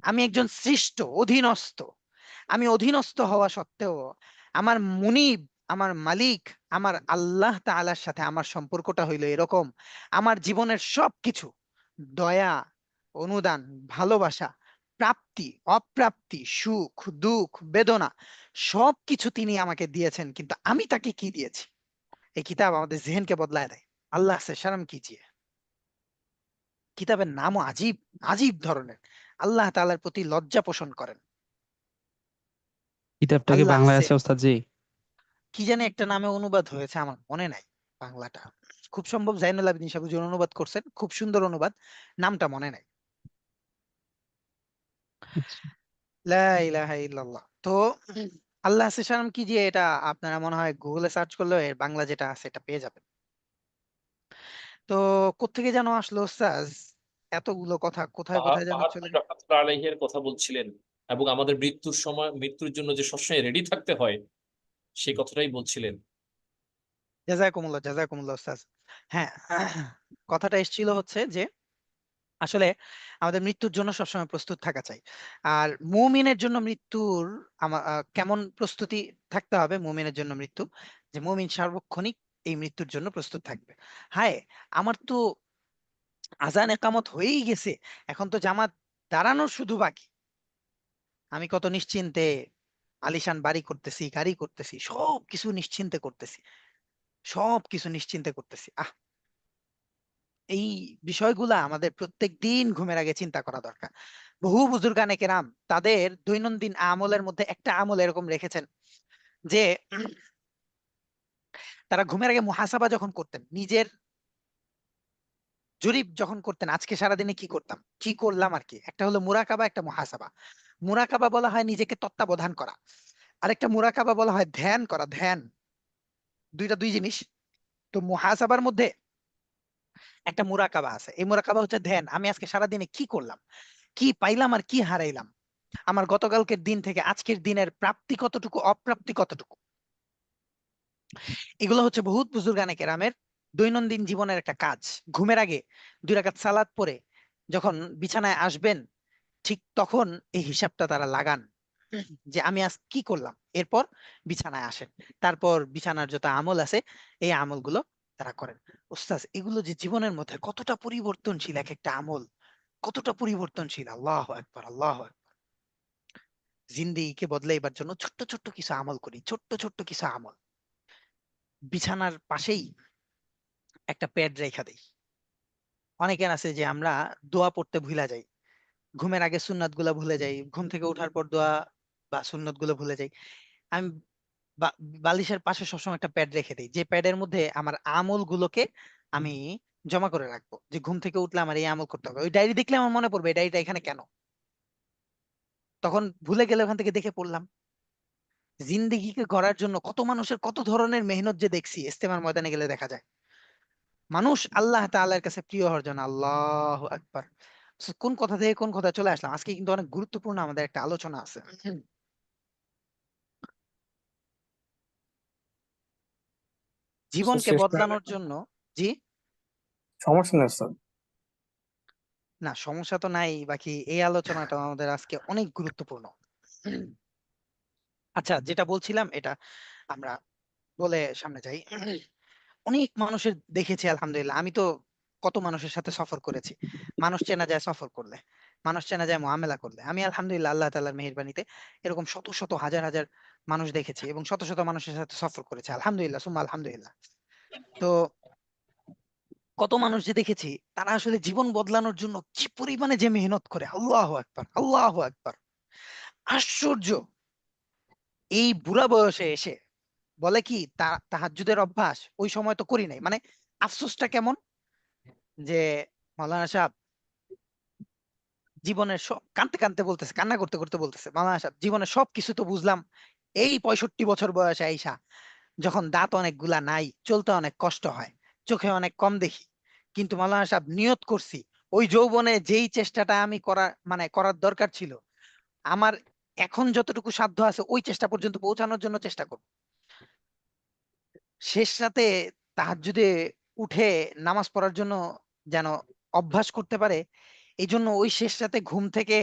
আমি একজন সৃষ্ট অধীনস্থ, আমি অধীনস্থ হওয়া সত্ত্বেও আমার মুনিব, আমার মালিক, আমার আল্লাহ তাআলার সাথে আমার সম্পর্কটা হইলো এরকম, আমার জীবনের সবকিছু, দয়া, অনুদান, ভালোবাসা, প্রাপ্তি, অপ্রাপ্তি, সুখ, দুঃখ, বেদনা, সবকিছু তিনি আমাকে দিয়েছেন, কিন্তু আমি তাকে কি দিয়েছি। এই কিতাব আমাদের জেহেনকে বদলায় দেয়। আল্লাহ সে শরম কিজিয়ে। কিতাবের নামও আজীব, আজীব ধরনের। আল্লাহ তাআলার প্রতি লজ্জা পোষণ করেন। কিতাবটা কি আল্লাহ বাংলায় সে, আছে ওস্তাদ জি? কি জানি একটা নামে অনুবাদ হয়েছে, আমার মনে নাই বাংলাটা। খুব সম্ভব জাইনুল আবেদিন সাহেব হুজুর অনুবাদ করছেন, খুব সুন্দর অনুবাদ, নামটা মনে নাই। আচ্ছা। লা ইলাহা ইল্লাল্লাহ। তো আল্লাহ সে শরম কি, যে এটা আপনারা মনে হয় গুগলে সার্চ করলে এর বাংলা যেটা আছে এটা পেয়ে যাবেন। তো কোত্থেকে যেন আসলো ওস্তাজ, এতগুলো কথা কোথায় কোথায় যেন চলে পাহাড়পুর গেল। রহমতুল্লাহ আলাইহির কথা বলছিলেন এবং আমাদের মৃত্যুর সময়, মৃত্যুর জন্য যে সবসময় রেডি থাকতে হয় সেই কথাটাই বলছিলেন। জাযাকুমুল্লাহ, জাযাকুমুল্লাহ ওস্তাজ। হ্যাঁ, কথাটা এসেছিল হচ্ছে যে আসলে আমাদের মৃত্যুর জন্য সবসময় প্রস্তুত থাকা চাই। আর মুমিনের জন্য মৃত্যুর কেমন প্রস্তুতি থাকতে হবে মুমিনের জন্য মৃত্যু, যে মুমিন সার্বক্ষণিক এই মৃত্যুর জন্য প্রস্তুত থাকবে। হায়, আমার তো আজান একামত হয়েই গেছে, এখন তো জামাত দাঁড়ানোর শুধু বাকি, আমি কত নিশ্চিন্তে আলিশান বাড়ি করতেছি, গাড়ি করতেছি, সব কিছু নিশ্চিন্তে করতেছি, সব কিছু নিশ্চিন্তে করতেছি। এই বিষয়গুলা আমাদের প্রত্যেক দিন ঘুমের আগে চিন্তা করা দরকার। বহু বুজুর্গানে কেরাম তাদের দৈনন্দিন আমলের মধ্যে একটা আমল এরকম রেখেছেন যে তারা ঘুমের আগে মুহাসাবা যখন করতেন, নিজের জরিপ যখন করতেন, আজকে সারাদিনে কি করতাম, কি করলাম আর কি, একটা হলো মুরাকাবা, একটা মুহাসাবা। মুরাকাবা বলা হয় নিজেকে তত্ত্বাবধান করা, আরেকটা মুরাকাবা বলা হয় ধ্যান করা, ধ্যান। দুইটা দুই জিনিস। তো মুহাসাবার মধ্যে একটা মুরাকাবা আছে, এই মুরাকাবা হচ্ছে ধ্যান, আমি আজকে সারাদিনে কি করলাম, কি পাইলাম আর কি হারাইলাম, আমার গতকালকের দিন থেকে আজকের দিনের প্রাপ্তি কতটুকু, অপ্রাপ্তি কতটুকু। এগুলো হচ্ছে বহুত বুজুর্গানে কেরামের দৈনন্দিন জীবনের একটা কাজ। ঘুমের আগে 2 রাকাত সালাত পড়ে যখন বিছানায় আসবেন, ঠিক তখন এই হিসাবটা তারা লাগান যে আমি আজ কি করলাম, এরপর বিছানায় আসেন, তারপর বিছানার যত আমল আছে এই আমলগুলো তারা করেন। উস্তাজ, এগুলো যে জীবনের মধ্যে কতটা পরিবর্তনশীল, এক একটা আমল কতটা পরিবর্তনশীল। আল্লাহ আকবার, আল্লাহ আকবার। জিন্দেগিকে বদলাইবার জন্য ছোট্ট ছোট্ট কিছু আমল করি, ছোট্ট ছোট্ট কিছু আমল। বিছানার পাশেই একটা প্যাড রেখা দেই। অনেকের আছে যে আমরা দোয়া পড়তে ভুলা যাই, ঘুমের আগে সুন্নাত গুলা ভুলে যাই, ঘুম থেকে ওঠার পর দোয়া বা সুন্নত গুলো ভুলে যাই। আমি বালিশের পাশে সবসময় একটা প্যাড রেখে দিই, যে প্যাডের মধ্যে আমার আমল গুলোকে আমি জমা করে রাখবো, যে ঘুম থেকে উঠলে আমার এই আমল করতে হবে। ওই ডায়েরি দেখলে আমার মনে পড়বে এই ডায়েরিটা এখানে কেন, তখন ভুলে গেলে ওখান থেকে দেখে পড়লাম। জিন্দেগিকে গড়ার জন্য কত মানুষের কত ধরনের মেহনত যে দেখছি, ইস্তেমার ময়দানে গেলে দেখা যায়। মানুষ আল্লাহ তাআলার কাছে প্রিয় হওয়ার জন্য। আল্লাহু আকবার। কোন কথা থেকে কোন কথা চলে আসলাম, আজকে কিন্তু অনেক গুরুত্বপূর্ণ আমাদের একটা আলোচনা আছে। জীবনকে শেষ করে বদলানোর জন্য। জি, সমস্যা নেই স্যার। না, সমস্যা তো নাই, বাকি এই আলোচনাটা আমাদের আজকে অনেক গুরুত্বপূর্ণ। আচ্ছা, যেটা বলছিলাম এটা আমরা বলে সামনে যাই। অনেক মানুষের দেখেছি, আলহামদুলিল্লাহ। আমি তো কত মানুষের সাথে সফর করেছি। মানুষ চেনা যায় সফর করলে, মানুষ চেনা যায় মুআমেলা করলে। আমি আলহামদুলিল্লাহ আল্লাহ তাআলার মেহেরবানিতে এরকম শত শত হাজার হাজার মানুষ দেখেছি এবং শত শত মানুষের সাথে সফর করেছি, আলহামদুলিল্লাহ সুম্মা আলহামদুলিল্লাহ। তো কত মানুষ যে দেখেছি, তারা আসলে জীবন বদলানোর জন্য কি পরিমাণে যে মেহনত করে, আল্লাহু আকবার, আল্লাহু আকবার। আশ্চর্য। এই বুড়া বয়সে এসে বলে কি তাহাজ্জুদের অভ্যাস ওই সময় তো করি নাই, মানে আফসোসটা কেমন যে মাওলানা সাহেব জীবনের সব, কানতে কানতে বলতেছে, কান্না করতে করতে বলতেছে, মাওলানা সাহেব জীবনের সব কিছু তো বুঝলাম এই 65 বছর বয়সে আইসা, যখন দাঁত অনেকগুলা নাই, চলতে অনেক কষ্ট হয়, চোখে অনেক কম দেখি। কিন্তু মাওলানা সাহেব নিয়ত করছি ওই যৌবনে যেই চেষ্টাটা আমি করার দরকার ছিল, আমার এখন যতটুকু সাধ্য আছে ওই চেষ্টা পর্যন্ত পৌঁছানোর জন্য চেষ্টা করব। শেষ রাতে তাহাজ্জুদে উঠে নামাজ পড়ার জন্য যেন অভ্যাস করতে পারে, এই জন্য ওই শেষ রাতে ঘুম থেকে,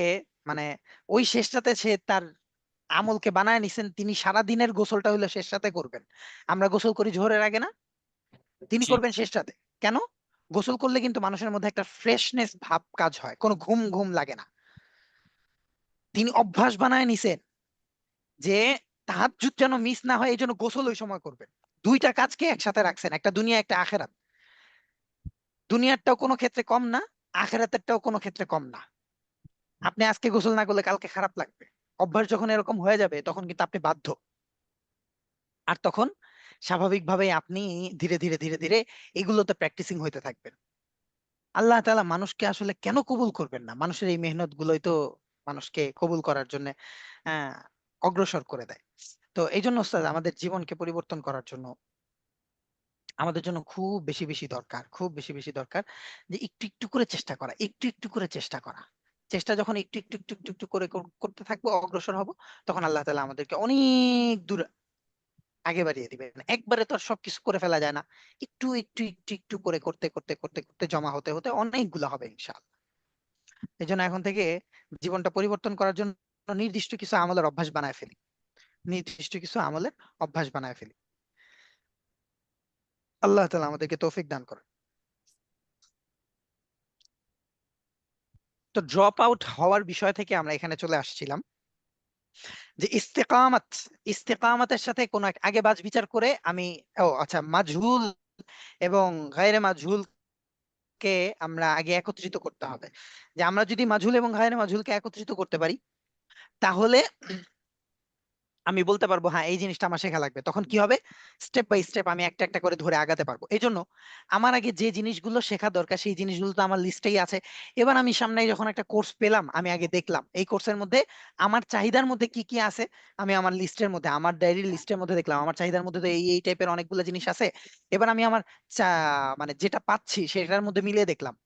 মানে ওই শেষ রাতে সে তার আমলকে বানায় নিছেন, তিনি সারা দিনের গোসলটা হইলো শেষ রাতে করবেন। আমরা গোসল করি জোহরের আগে না, তিনি জি। করবেন শেষ রাতে। কেন? গোসল করলে কিন্তু মানুষের মধ্যে একটা ফ্রেশনেস ভাব কাজ হয়, কোনো ঘুম ঘুম লাগে না। তিনি অভ্যাস বানায় নিছেন যে তাহাজ্জুদ যেন মিস না হয়, এই জন্য গোসল ওই সময় করবেন। দুইটা কাজকে একসাথে রাখছেন, একটা দুনিয়া একটা আখেরাত। দুনিয়ারটাও কোনো ক্ষেত্রে কম না, আখেরাতেরটাও কোনো ক্ষেত্রে কম না। আপনি আজকে গোসল না করলে কালকে খারাপ লাগবে। অভ্যাস যখন এরকম হয়ে যাবে তখন কিন্তু আপনি বাধ্য। আর তখন স্বাভাবিকভাবেই আপনি ধীরে ধীরে ধীরে ধীরে এগুলোতে প্র্যাকটিসিং হইতে থাকবেন। আল্লাহ তাআলা মানুষকে আসলে কেন কবুল করবেন না? মানুষের এই মেহনত গুলোই তো মানুষকে কবুল করার জন্য আহ অগ্রসর করে দেয়। তো এই জন্য ওস্তাদ, আমাদের জীবনকে পরিবর্তন করার জন্য আমাদের জন্য খুব বেশি বেশি দরকার, খুব বেশি বেশি দরকার যে একটু একটু করে চেষ্টা করা, একটু একটু করে চেষ্টা করা। চেষ্টা যখন একটু একটু একটু একটু একটু করে করতে থাকবো, অগ্রসর হব, তখন আল্লাহ তাআলা আমাদেরকে অনেক দূর আগে বাড়িয়ে দিবেন। একবারে তো আর সবকিছু করে ফেলা যায় না। একটু একটু একটু একটু করে করতে করতে করতে করতে জমা হতে হতে অনেকগুলো হবে ইনশাআল্লাহ। এই জন্য এখন থেকে জীবনটা পরিবর্তন করার জন্য নির্দিষ্ট কিছু আমলের অভ্যাস বানায় ফেলি, নির্দিষ্ট কিছু আমলের অভ্যাস বানায় ফেলি। আল্লাহ তাআলা আমাদেরকে তৌফিক দান করেন। তো ড্রপ আউট হওয়ার বিষয় থেকে আমরা এখানে চলে আসছিলাম যে ইস্তেকামাত, ইস্তেকামাতের সাথে কোন আগে বাজ বিচার করে আমি, ও আচ্ছা, মাজহুল এবং গায়রে মাজহুল কে আমরা আগে একত্রিত করতে হবে। যে আমরা যদি মাজহুল এবং গায়রে মাজহুলকে একত্রিত করতে পারি, তাহলে আমি বলতে পারবো হ্যাঁ এই জিনিসটা আমার শেখা লাগবে। তখন কি হবে? স্টেপ বাই স্টেপ আমি একটা একটা করে ধরে আগাতে পারবো। এই জন্য আমার আগে যে জিনিসগুলো শেখা দরকার সেই জিনিসগুলো তো আমার লিস্টেই আছে। এবার আমি সামনে যখন একটা কোর্স পেলাম, আমি আগে দেখলাম এই কোর্সের মধ্যে আমার চাহিদার মধ্যে কি কি আছে। আমি আমার লিস্টের মধ্যে, আমার ডায়েরির লিস্টের মধ্যে দেখলাম আমার চাহিদার মধ্যে তো এই এই টাইপের অনেকগুলো জিনিস আছে। এবার আমি আমার মানে যেটা পাচ্ছি সেটার মধ্যে মিলিয়ে দেখলাম।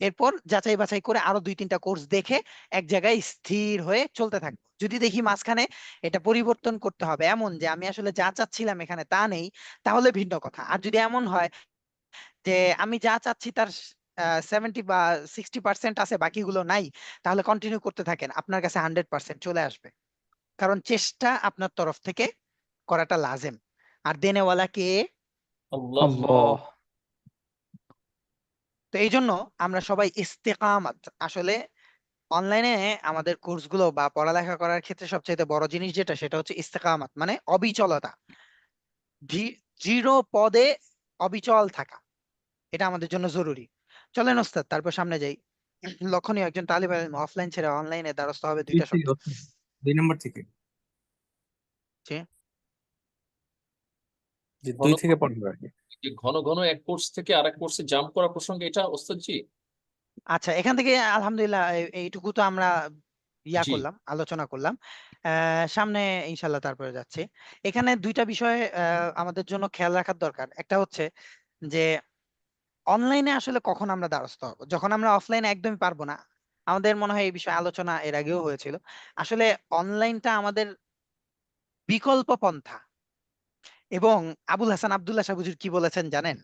এরপর যাচাই বাছাই করে আরো 2-3টা কোর্স দেখে এক জায়গায় স্থির হয়ে চলতে থাকবো। যদি দেখি মাঝখানে এটা পরিবর্তন করতে হবে, এমন যে আমি আসলে যা চাচ্ছিলাম এখানে তা নেই, তাহলে ভিন্ন কথা। আর যদি এমন হয় যে আমি যা চাচ্ছি তার 70 বা 60% আছে, বাকিগুলো নাই, তাহলে কন্টিনিউ করতে থাকেন, আপনার কাছে 100% চলে আসবে। কারণ চেষ্টা আপনার তরফ থেকে করাটা লাজেম। আর দেনেওয়ালা কে? আল্লাহ। আল্লাহ। তো এই জন্য আমরা সবাই ইস্তেকামাত, আসলে অনলাইনে আমাদের কোর্সগুলো বা পড়ালেখা করার ক্ষেত্রে সবচেয়ে বড় জিনিস যেটা, সেটা হচ্ছে ইস্তেকামাত, মানে অবিচলতা। দৃঢ় পদে অবিচল থাকা, এটা আমাদের জন্য জরুরি। চলেন ওস্তাদ তারপর সামনে যাই। লক্ষণীয় একজন তালিব ইলম অফলাইন ছেড়ে অনলাইনে দ্বারস্থ হবে, দুই 2টা থেকে শর্ত। হচ্ছে, 2 নম্বর থেকে, জি। যে ঘন 2 থেকে পড়বে আর কি। যে ঘন ঘন এক কোর্স থেকে আরেক কোর্সে জাম্প করা প্রসঙ্গে এটা ওস্তাদ জি। আচ্ছা, এখান থেকে আলহামদুলিল্লাহ এইটুকু তো আমরা জি। করলাম, আলোচনা করলাম। সামনে ইনশাল্লাহ তারপরে যাচ্ছে। এখানে 2টা বিষয় আমাদের জন্য খেয়াল রাখার দরকার। একটা হচ্ছে যে অনলাইনে আসলে কখন আমরা দ্বারস্থ হবো, যখন আমরা অফলাইনে একদমই পারবো না। আমাদের মনে হয় এই বিষয়ে আলোচনা এর আগেও হয়েছিল। আসলে অনলাইনটা আমাদের বিকল্প পন্থা। এবং আবুল হাসান আব্দুল্লাহ সাহেব হুজুর কি বলেছেন জানেন?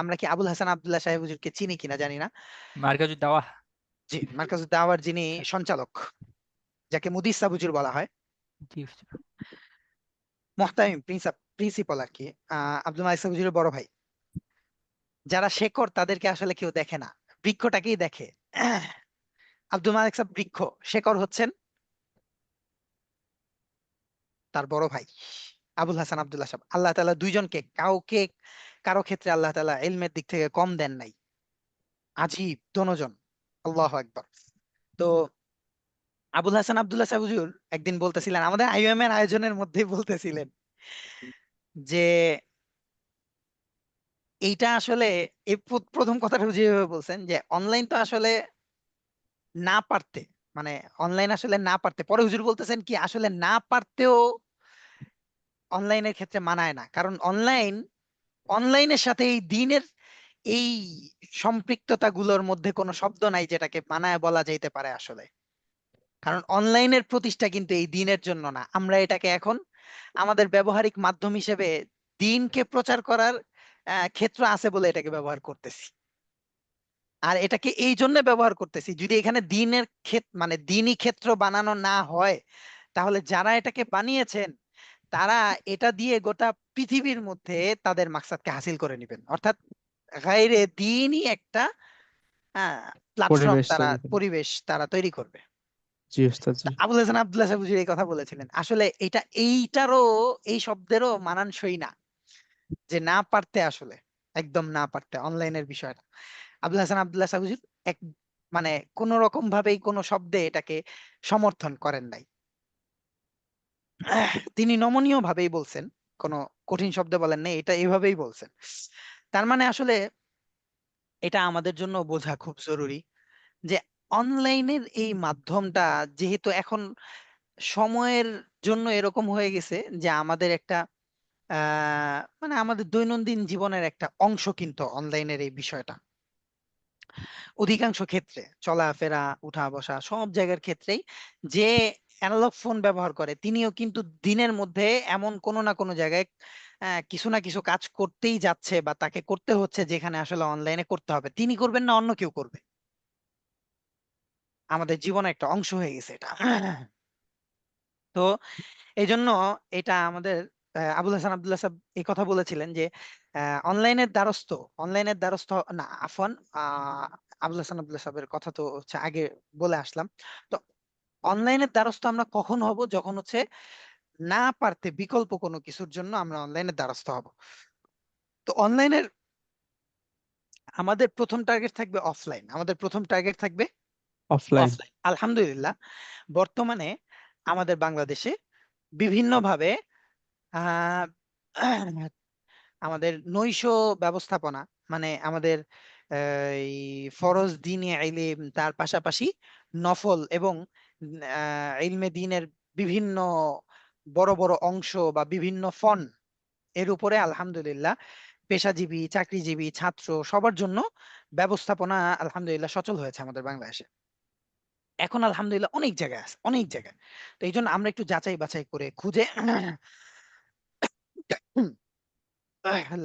আমরা কি আবুল হাসান আব্দুল্লাহ সাহেব হুজুরকে চিনি কিনা জানি না। মার্কাজুদ দাওয়া। জি, মার্কাজুদ দাওয়ার যিনি সঞ্চালক, যাকে মুদিস সাহেব হুজুর বলা হয়, জি মোহতামিম প্রিন্সিপাল আর কি, আব্দুল মালিক সাহেব হুজুরের বড় ভাই। যারা শেকড় তাদেরকে আসলে কেউ দেখে না, বৃক্ষটাকেই দেখে। আব্দুল মালিক সাহেব বৃক্ষ, শেকড় হচ্ছেন তার বড় ভাই আবুল হাসান আব্দুল্লাহ সাহেব। আল্লাহ তাআলা দুইজনকে, কাউকে কারো ক্ষেত্রে আল্লাহ তাআলা ইলমের দিক থেকে কম দেন নাই। আজীব দোনোজন, আল্লাহু আকবার। তো আবুল হাসান আব্দুল্লাহ সাহেব হুজুর একদিন বলতেছিলেন, আমাদের আইওএম এর আয়োজনের মধ্যেই বলতেছিলেন যে এইটা আসলে, এই প্রথম কথাটা যেভাবে বলছেন যে অনলাইন তো আসলে না পারতে, মানে অনলাইন আসলে না পারতে, পরে হুজুর বলতেছেন কি আসলে না পারতেও অনলাইনের ক্ষেত্রে মানায় না, কারণ অনলাইনের সাথে এই দিনের এই সম্পৃক্ততা গুলোর মধ্যে কোনো শব্দ নাই যেটাকে মানায় বলা যাইতে পারে আসলে। কারণ অনলাইনের প্রতিষ্ঠা কিন্তু এই দিনের জন্য না, আমরা এটাকে এখন আমাদের ব্যবহারিক মাধ্যম হিসেবে দিনকে প্রচার করার ক্ষেত্র আছে বলে এটাকে ব্যবহার করতেছি। আর এটাকে এই জন্য ব্যবহার করতেছি, যদি এখানে দিনের মানে দিনই ক্ষেত্র বানানো না হয়, তাহলে যারা এটাকে বানিয়েছেন তারা এটা দিয়ে গোটা পৃথিবীর মধ্যে তাদের মাকসাদকে হাসিল করে নেবেন, অর্থাৎ গায়রে দিনই একটা প্ল্যাটফর্ম, পরিবেশ তারা তৈরি করে। পরিবেশ তারা তৈরি করবে। জি ওস্তাদ তা জি। আবুল হাসান আব্দুল্লাহ সাহেব হুজুর এই কথা বলেছিলেন, আসলে এটা এইটারও, এই শব্দেরও মানানসই না, যে না পারতে আসলে একদম না পারতে অনলাইনের বিষয়টা। আবুল হাসান আব্দুল্লাহ সাহেব হুজুর এক মানে কোন রকম ভাবেই কোনো শব্দে এটাকে সমর্থন করেন নাই। তিনি নমনীয় ভাবেই বলছেন, কোনো কঠিন শব্দ বলেন নাই, এটা এইভাবেই বলছেন। তার মানে আসলে এটা আমাদের জন্য বোঝা খুব জরুরি যে অনলাইনের এই মাধ্যমটা যেহেতু এখন সময়ের জন্য এরকম হয়ে গেছে যে আমাদের একটা মানে আমাদের দৈনন্দিন জীবনের একটা অংশ কিন্তু অনলাইনের এই বিষয়টা। অধিকাংশ ক্ষেত্রে চলাফেরা, উঠা বসা সব জায়গার ক্ষেত্রেই যে অ্যানালগ ফোন ব্যবহার করে তিনিও কিন্তু দিনের মধ্যে এমন কোনো না কোনো জায়গায় কিছু না কিছু কাজ করতেই যাচ্ছে বা তাকে করতে হচ্ছে, যেখানে আসলে অনলাইনে করতে হবে, তিনি করবেন না অন্য কেউ করবে। আমাদের জীবনের একটা অংশ হয়ে গেছে এটা। তো এই জন্য এটা আমাদের আবুল হাসান আব্দুল্লাহ সাহেব এই কথা বলেছিলেন যে অনলাইনের দ্বারস্থ, অনলাইনের দ্বারস্থ না আফওয়ান, আবুল হাসান আব্দুল্লাহ সাহেবের কথা তো হচ্ছে আগে বলে আসলাম। তো অনলাইনের দ্বারস্থ আমরা কখন হব, যখন হচ্ছে না পারতে বিকল্প কোনো কিছুর জন্য আমরা অনলাইনের দ্বারস্থ হব। তো অনলাইনের আমাদের প্রথম টার্গেট থাকবে অফলাইন, আমাদের প্রথম টার্গেট থাকবে অফলাইন। অফলাইন। আলহামদুলিল্লাহ বর্তমানে আমাদের বাংলাদেশে বিভিন্নভাবে আহ আমাদের নৈশ ব্যবস্থাপনা, মানে আমাদের এই ফরজ দ্বীনি ইলম, তার পাশাপাশি নফল এবং ইলমে দ্বীনের বিভিন্ন বড় বড় অংশ বা বিভিন্ন ফন এর উপরে আলহামদুলিল্লাহ পেশাজীবী, চাকরিজীবী, ছাত্র সবার জন্য ব্যবস্থাপনা আলহামদুলিল্লাহ সচল হয়েছে আমাদের বাংলাদেশে। এখন আলহামদুলিল্লাহ অনেক জায়গায় আছে, অনেক জায়গায়। তো এই জন্য আমরা একটু যাচাই বাছাই করে খুঁজে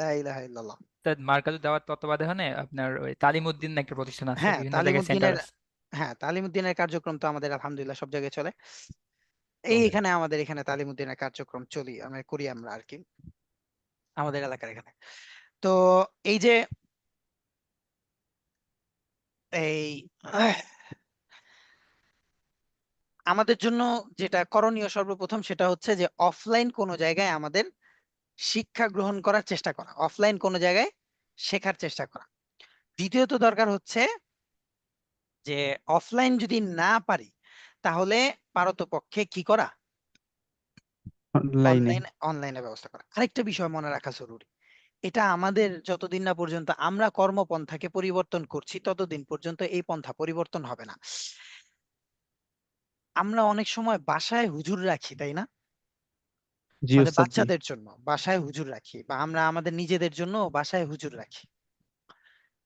লা ইলাহা ইল্লাল্লাহ। মার্কাজুদ দাওয়ার তত্ত্বাবধানে আপনার ওই তালিমউদ্দিন একটা প্রতিষ্ঠান আছে, হ্যাঁ বিভিন্ন জায়গায় সেন্টার তালিমউদ্দিনের, আছে। হ্যাঁ তালিমউদ্দিনের কার্যক্রম তো আমাদের আলহামদুলিল্লাহ সব জায়গায় চলে। এই চলে। এখানে আমাদের এখানে তালিমউদ্দিনের কার্যক্রম আমরা করি আমরা আর কি, আমাদের এলাকার এখানে। তো এই যে এই আহ, আমাদের জন্য যেটা করণীয় সর্বপ্রথম সেটা হচ্ছে যে অফলাইন কোনো জায়গায় আমাদের শিক্ষা গ্রহণ করার চেষ্টা করা, অফলাইন কোনো জায়গায় শেখার চেষ্টা করা। দ্বিতীয়ত দরকার হচ্ছে যে অফলাইন যদি না পারি তাহলে পারতপক্ষে কি করা, অনলাইনে। অনলাইনে ব্যবস্থা করা। আরেকটা বিষয় মনে রাখা জরুরি, এটা আমাদের যতদিন না পর্যন্ত আমরা কর্মপন্থাকে পরিবর্তন করছি ততদিন পর্যন্ত এই পন্থা পরিবর্তন হবে না। আমরা অনেক সময় বাসায় হুজুর রাখি, তাই না? জি আমাদের ওস্তাদ জি। বাচ্চাদের জন্য বাসায় হুজুর রাখি, বা আমরা আমাদের নিজেদের জন্য বাসায় হুজুর রাখি।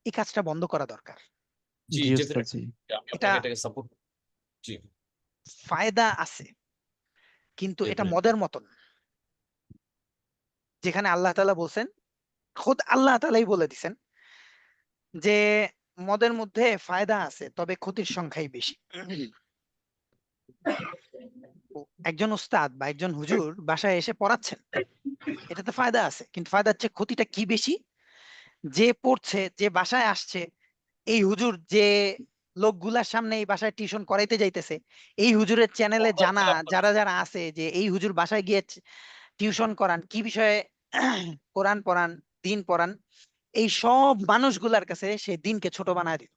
এই কাজটা বন্ধ করা দরকার। জি, জি ওস্তাদ ডেফিনেটলি জি। আমি এটা আপনাকে এটাকে সাপোর্ট। জি, ফায়দা আছে, কিন্তু এটা ডেফিনেটলি। মদের মতন, যেখানে আল্লাহ তাআলা বলছেন খোদ আল্লাহ তাআলাই বলে দিছেন যে মদের মধ্যে ফায়দা আছে, তবে ক্ষতির সংখ্যাই বেশি। একজন উস্তাদ বা একজন হুজুর বাসায় এসে পড়াচ্ছেন, এটাতে ফায়দা আছে, কিন্তু ফায়দার চেয়ে ক্ষতিটা কি বেশি? যে পড়ছে, যে বাসায় আসছে, এই হুজুর যে লোকগুলার সামনে এই বাসায় টিউশন করাইতে যাইতেছে, এই হুজুরের চ্যানেলে জানা যারা যারা আছে যে এই হুজুর বাসায় গিয়ে টিউশন করান, কি বিষয়ে কোরআন পড়ান, দিন পড়ান, এই সব মানুষগুলার কাছে সে দিনকে ছোট বানায় দিল।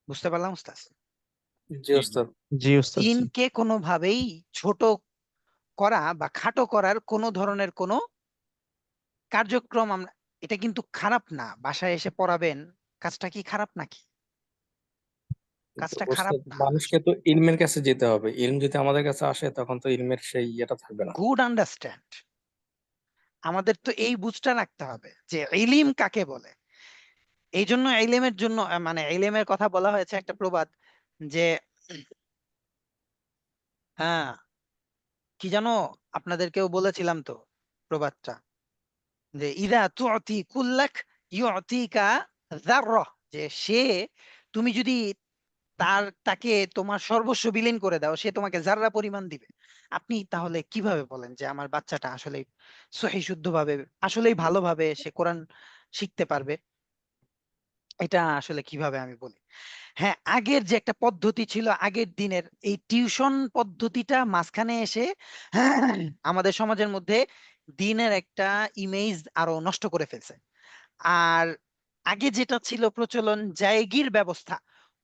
বুঝতে পারলাম উস্তাদ? জি ওস্তাদ। জি ওস্তাদ জি। দিনকে কোনোভাবেই ছোট করা বা খাটো করার কোনো ধরনের কোনো কার্যক্রম আমরা, এটা কিন্তু খারাপ না। বাসায় এসে পড়াবেন, কাজটা কি খারাপ নাকি? কিন্তু কাজটা খারাপ ওস্তাদ না। মানুষকে তো ইলমের কাছে যেতে হবে, ইলম যদি আমাদের কাছে আসে তখন তো ইলমের সেই ইয়েটা থাকবে না। Good understand. আমাদের তো এই বুঝটা রাখতে হবে যে ইলিম কাকে বলে। এই জন্য ইলিমের জন্য মানে ইলিমের কথা বলা হয়েছে একটা প্রবাদ, যে হ্যাঁ, কি জানো, আপনাদেরকেও বলেছিলাম তো প্রবাদটা, যে ইদা তুতি কুল্লাক ইউতিকা যাররাহ, যে সে, তুমি যদি তাকে তোমার সর্বস্ব বিলীন করে দাও, সে তোমাকে যাররা পরিমাণ দিবে। আপনি তাহলে কিভাবে বলেন যে আমার বাচ্চাটা আসলে সহি শুদ্ধভাবে, আসলেই ভালোভাবে সে কোরআন শিখতে পারবে? এটা আসলে কিভাবে আমি বলি? হ্যাঁ, আগের যে একটা পদ্ধতি ছিল, আগের দিনের এই টিউশন পদ্ধতিটা মাঝখানে এসে আমাদের সমাজের মধ্যে দিনের একটা ইমেজ আরো নষ্ট করে ফেলছে। আর আগে যেটা ছিল প্রচলন, জায়গির ব্যবস্থা,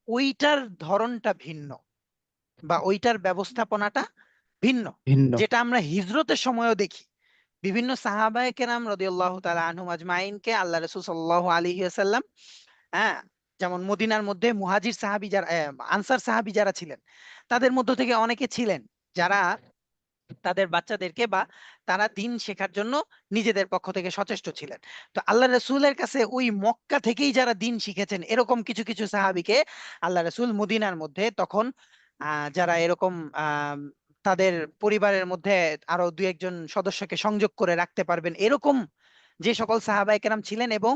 ওইটার ধরনটা ভিন্ন, বা ওইটার ব্যবস্থাপনাটা ভিন্ন, ভিন্ন। যেটা আমরা হিজরতের সময়ও দেখি। বিভিন্ন সাহাবায়ে কেরাম রাদিয়াল্লাহু তাআলা আনহুম আজমাইনকে আল্লাহ রাসূল সাল্লাল্লাহু আলাইহি ওয়াসাল্লাম, হ্যাঁ, যেমন মদিনার মধ্যে মুহাজির সাহাবী যারা, আনসার সাহাবী যারা ছিলেন, তাদের মধ্য থেকে অনেকে ছিলেন যারা তাদের বাচ্চাদেরকে বা তারা দিন শেখার জন্য নিজেদের পক্ষ থেকে সচেষ্ট ছিলেন। তো আল্লাহ রসুলের কাছে ওই মক্কা থেকেই যারা দিন শিখেছেন, এরকম কিছু কিছু সাহাবীকে আল্লাহ রসুল মদিনার মধ্যে তখন যারা এরকম আহ তাদের পরিবারের মধ্যে আরো দুই একজন সদস্যকে সংযোগ করে রাখতে পারবেন, এরকম যে সকল সাহাবায়ে কেরাম ছিলেন, এবং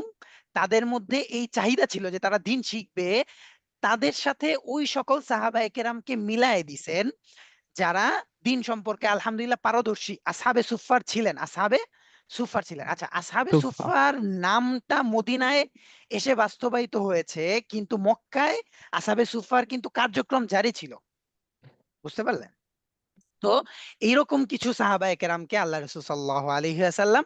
তাদের মধ্যে এই চাহিদা ছিল যে তারা দিন শিখবে, তাদের সাথে ওই সকল সাহাবায়ে কেরামকে মিলায় দিছেন যারা দিন সম্পর্কে আলহামদুলিল্লাহ পারদর্শী, আসহাবে সুফফার ছিলেন, আসহাবে সুফফার ছিলেন। আচ্ছা, আসহাবে সুফা। সুফফার নামটা মদিনায় এসে বাস্তবায়িত হয়েছে, কিন্তু মক্কায় আসহাবে সুফফার কিন্তু কার্যক্রম জারি ছিল। বুঝতে পারলেন? তো এইরকম কিছু সাহাবায়ে কেরামকে আল্লাহ রাসূল সাল্লাল্লাহু আলাইহি ওয়াসাল্লাম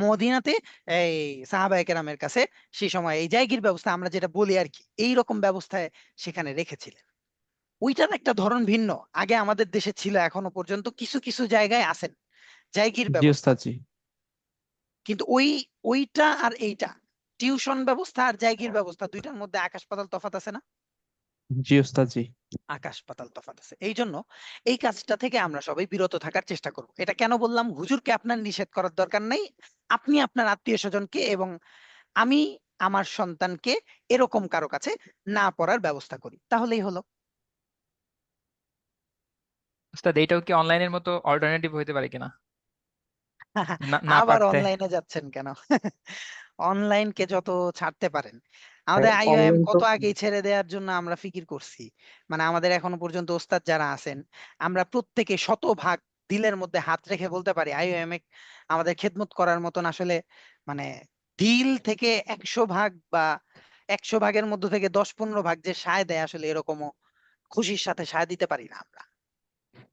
মদিনাতে এই সাহাবায়ে কেরামের কাছে সেই সময় এই জায়গির ব্যবস্থা আমরা যেটা বলি আর কি, এইরকম ব্যবস্থায় সেখানে রেখেছিলেন। ওইটার একটা ধরন ভিন্ন। আগে আমাদের দেশে ছিল, এখনো পর্যন্ত কিছু কিছু জায়গায় আছেন জায়গির জি ব্যবস্থা, ওস্তাদ জি। কিন্তু ওইটা আর এইটা, টিউশন ব্যবস্থা আর জায়গির ব্যবস্থা, দুইটার মধ্যে আকাশ পাতাল তফাৎ আছে না? জি ওস্তাদ জি। আকাশ পাতাল তফাৎ আছে। এই জন্য এই কাজটা থেকে আমরা সবাই বিরত থাকার চেষ্টা করব। এটা কেন বললাম? হুজুরকে আপনার নিষেধ করার দরকার নাই, আপনি আপনার আত্মীয় স্বজনকে এবং আমি আমার সন্তানকে এরকম কারো কাছে না পড়ার ব্যবস্থা করি, তাহলেই হলো। উস্তাদ এইটাও কি অনলাইনের মতো অল্টারনেটিভ হইতে পারে কিনা? না না আবার পারতে। অনলাইনে যাচ্ছেন কেন? অনলাইনকে যত ছাড়তে পারেন, ভাই আমাদের আইওএম অনলাইন তো কত আগেই ছেড়ে দেওয়ার জন্য আমরা ফিকির করছি। মানে আমাদের এখনো পর্যন্ত ওস্তাদ যারা আছেন, আমরা প্রত্যেকে শতভাগ দিলের মধ্যে হাত রেখে বলতে পারি আইওএম এ আমাদের খেদমত করার মতন আসলে, মানে দিল থেকে 100 ভাগ বা 100 ভাগের মধ্য থেকে 10-15 ভাগ যে সায় দেয়, আসলে এরকমও খুশির সাথে সায় দিতে পারি না আমরা।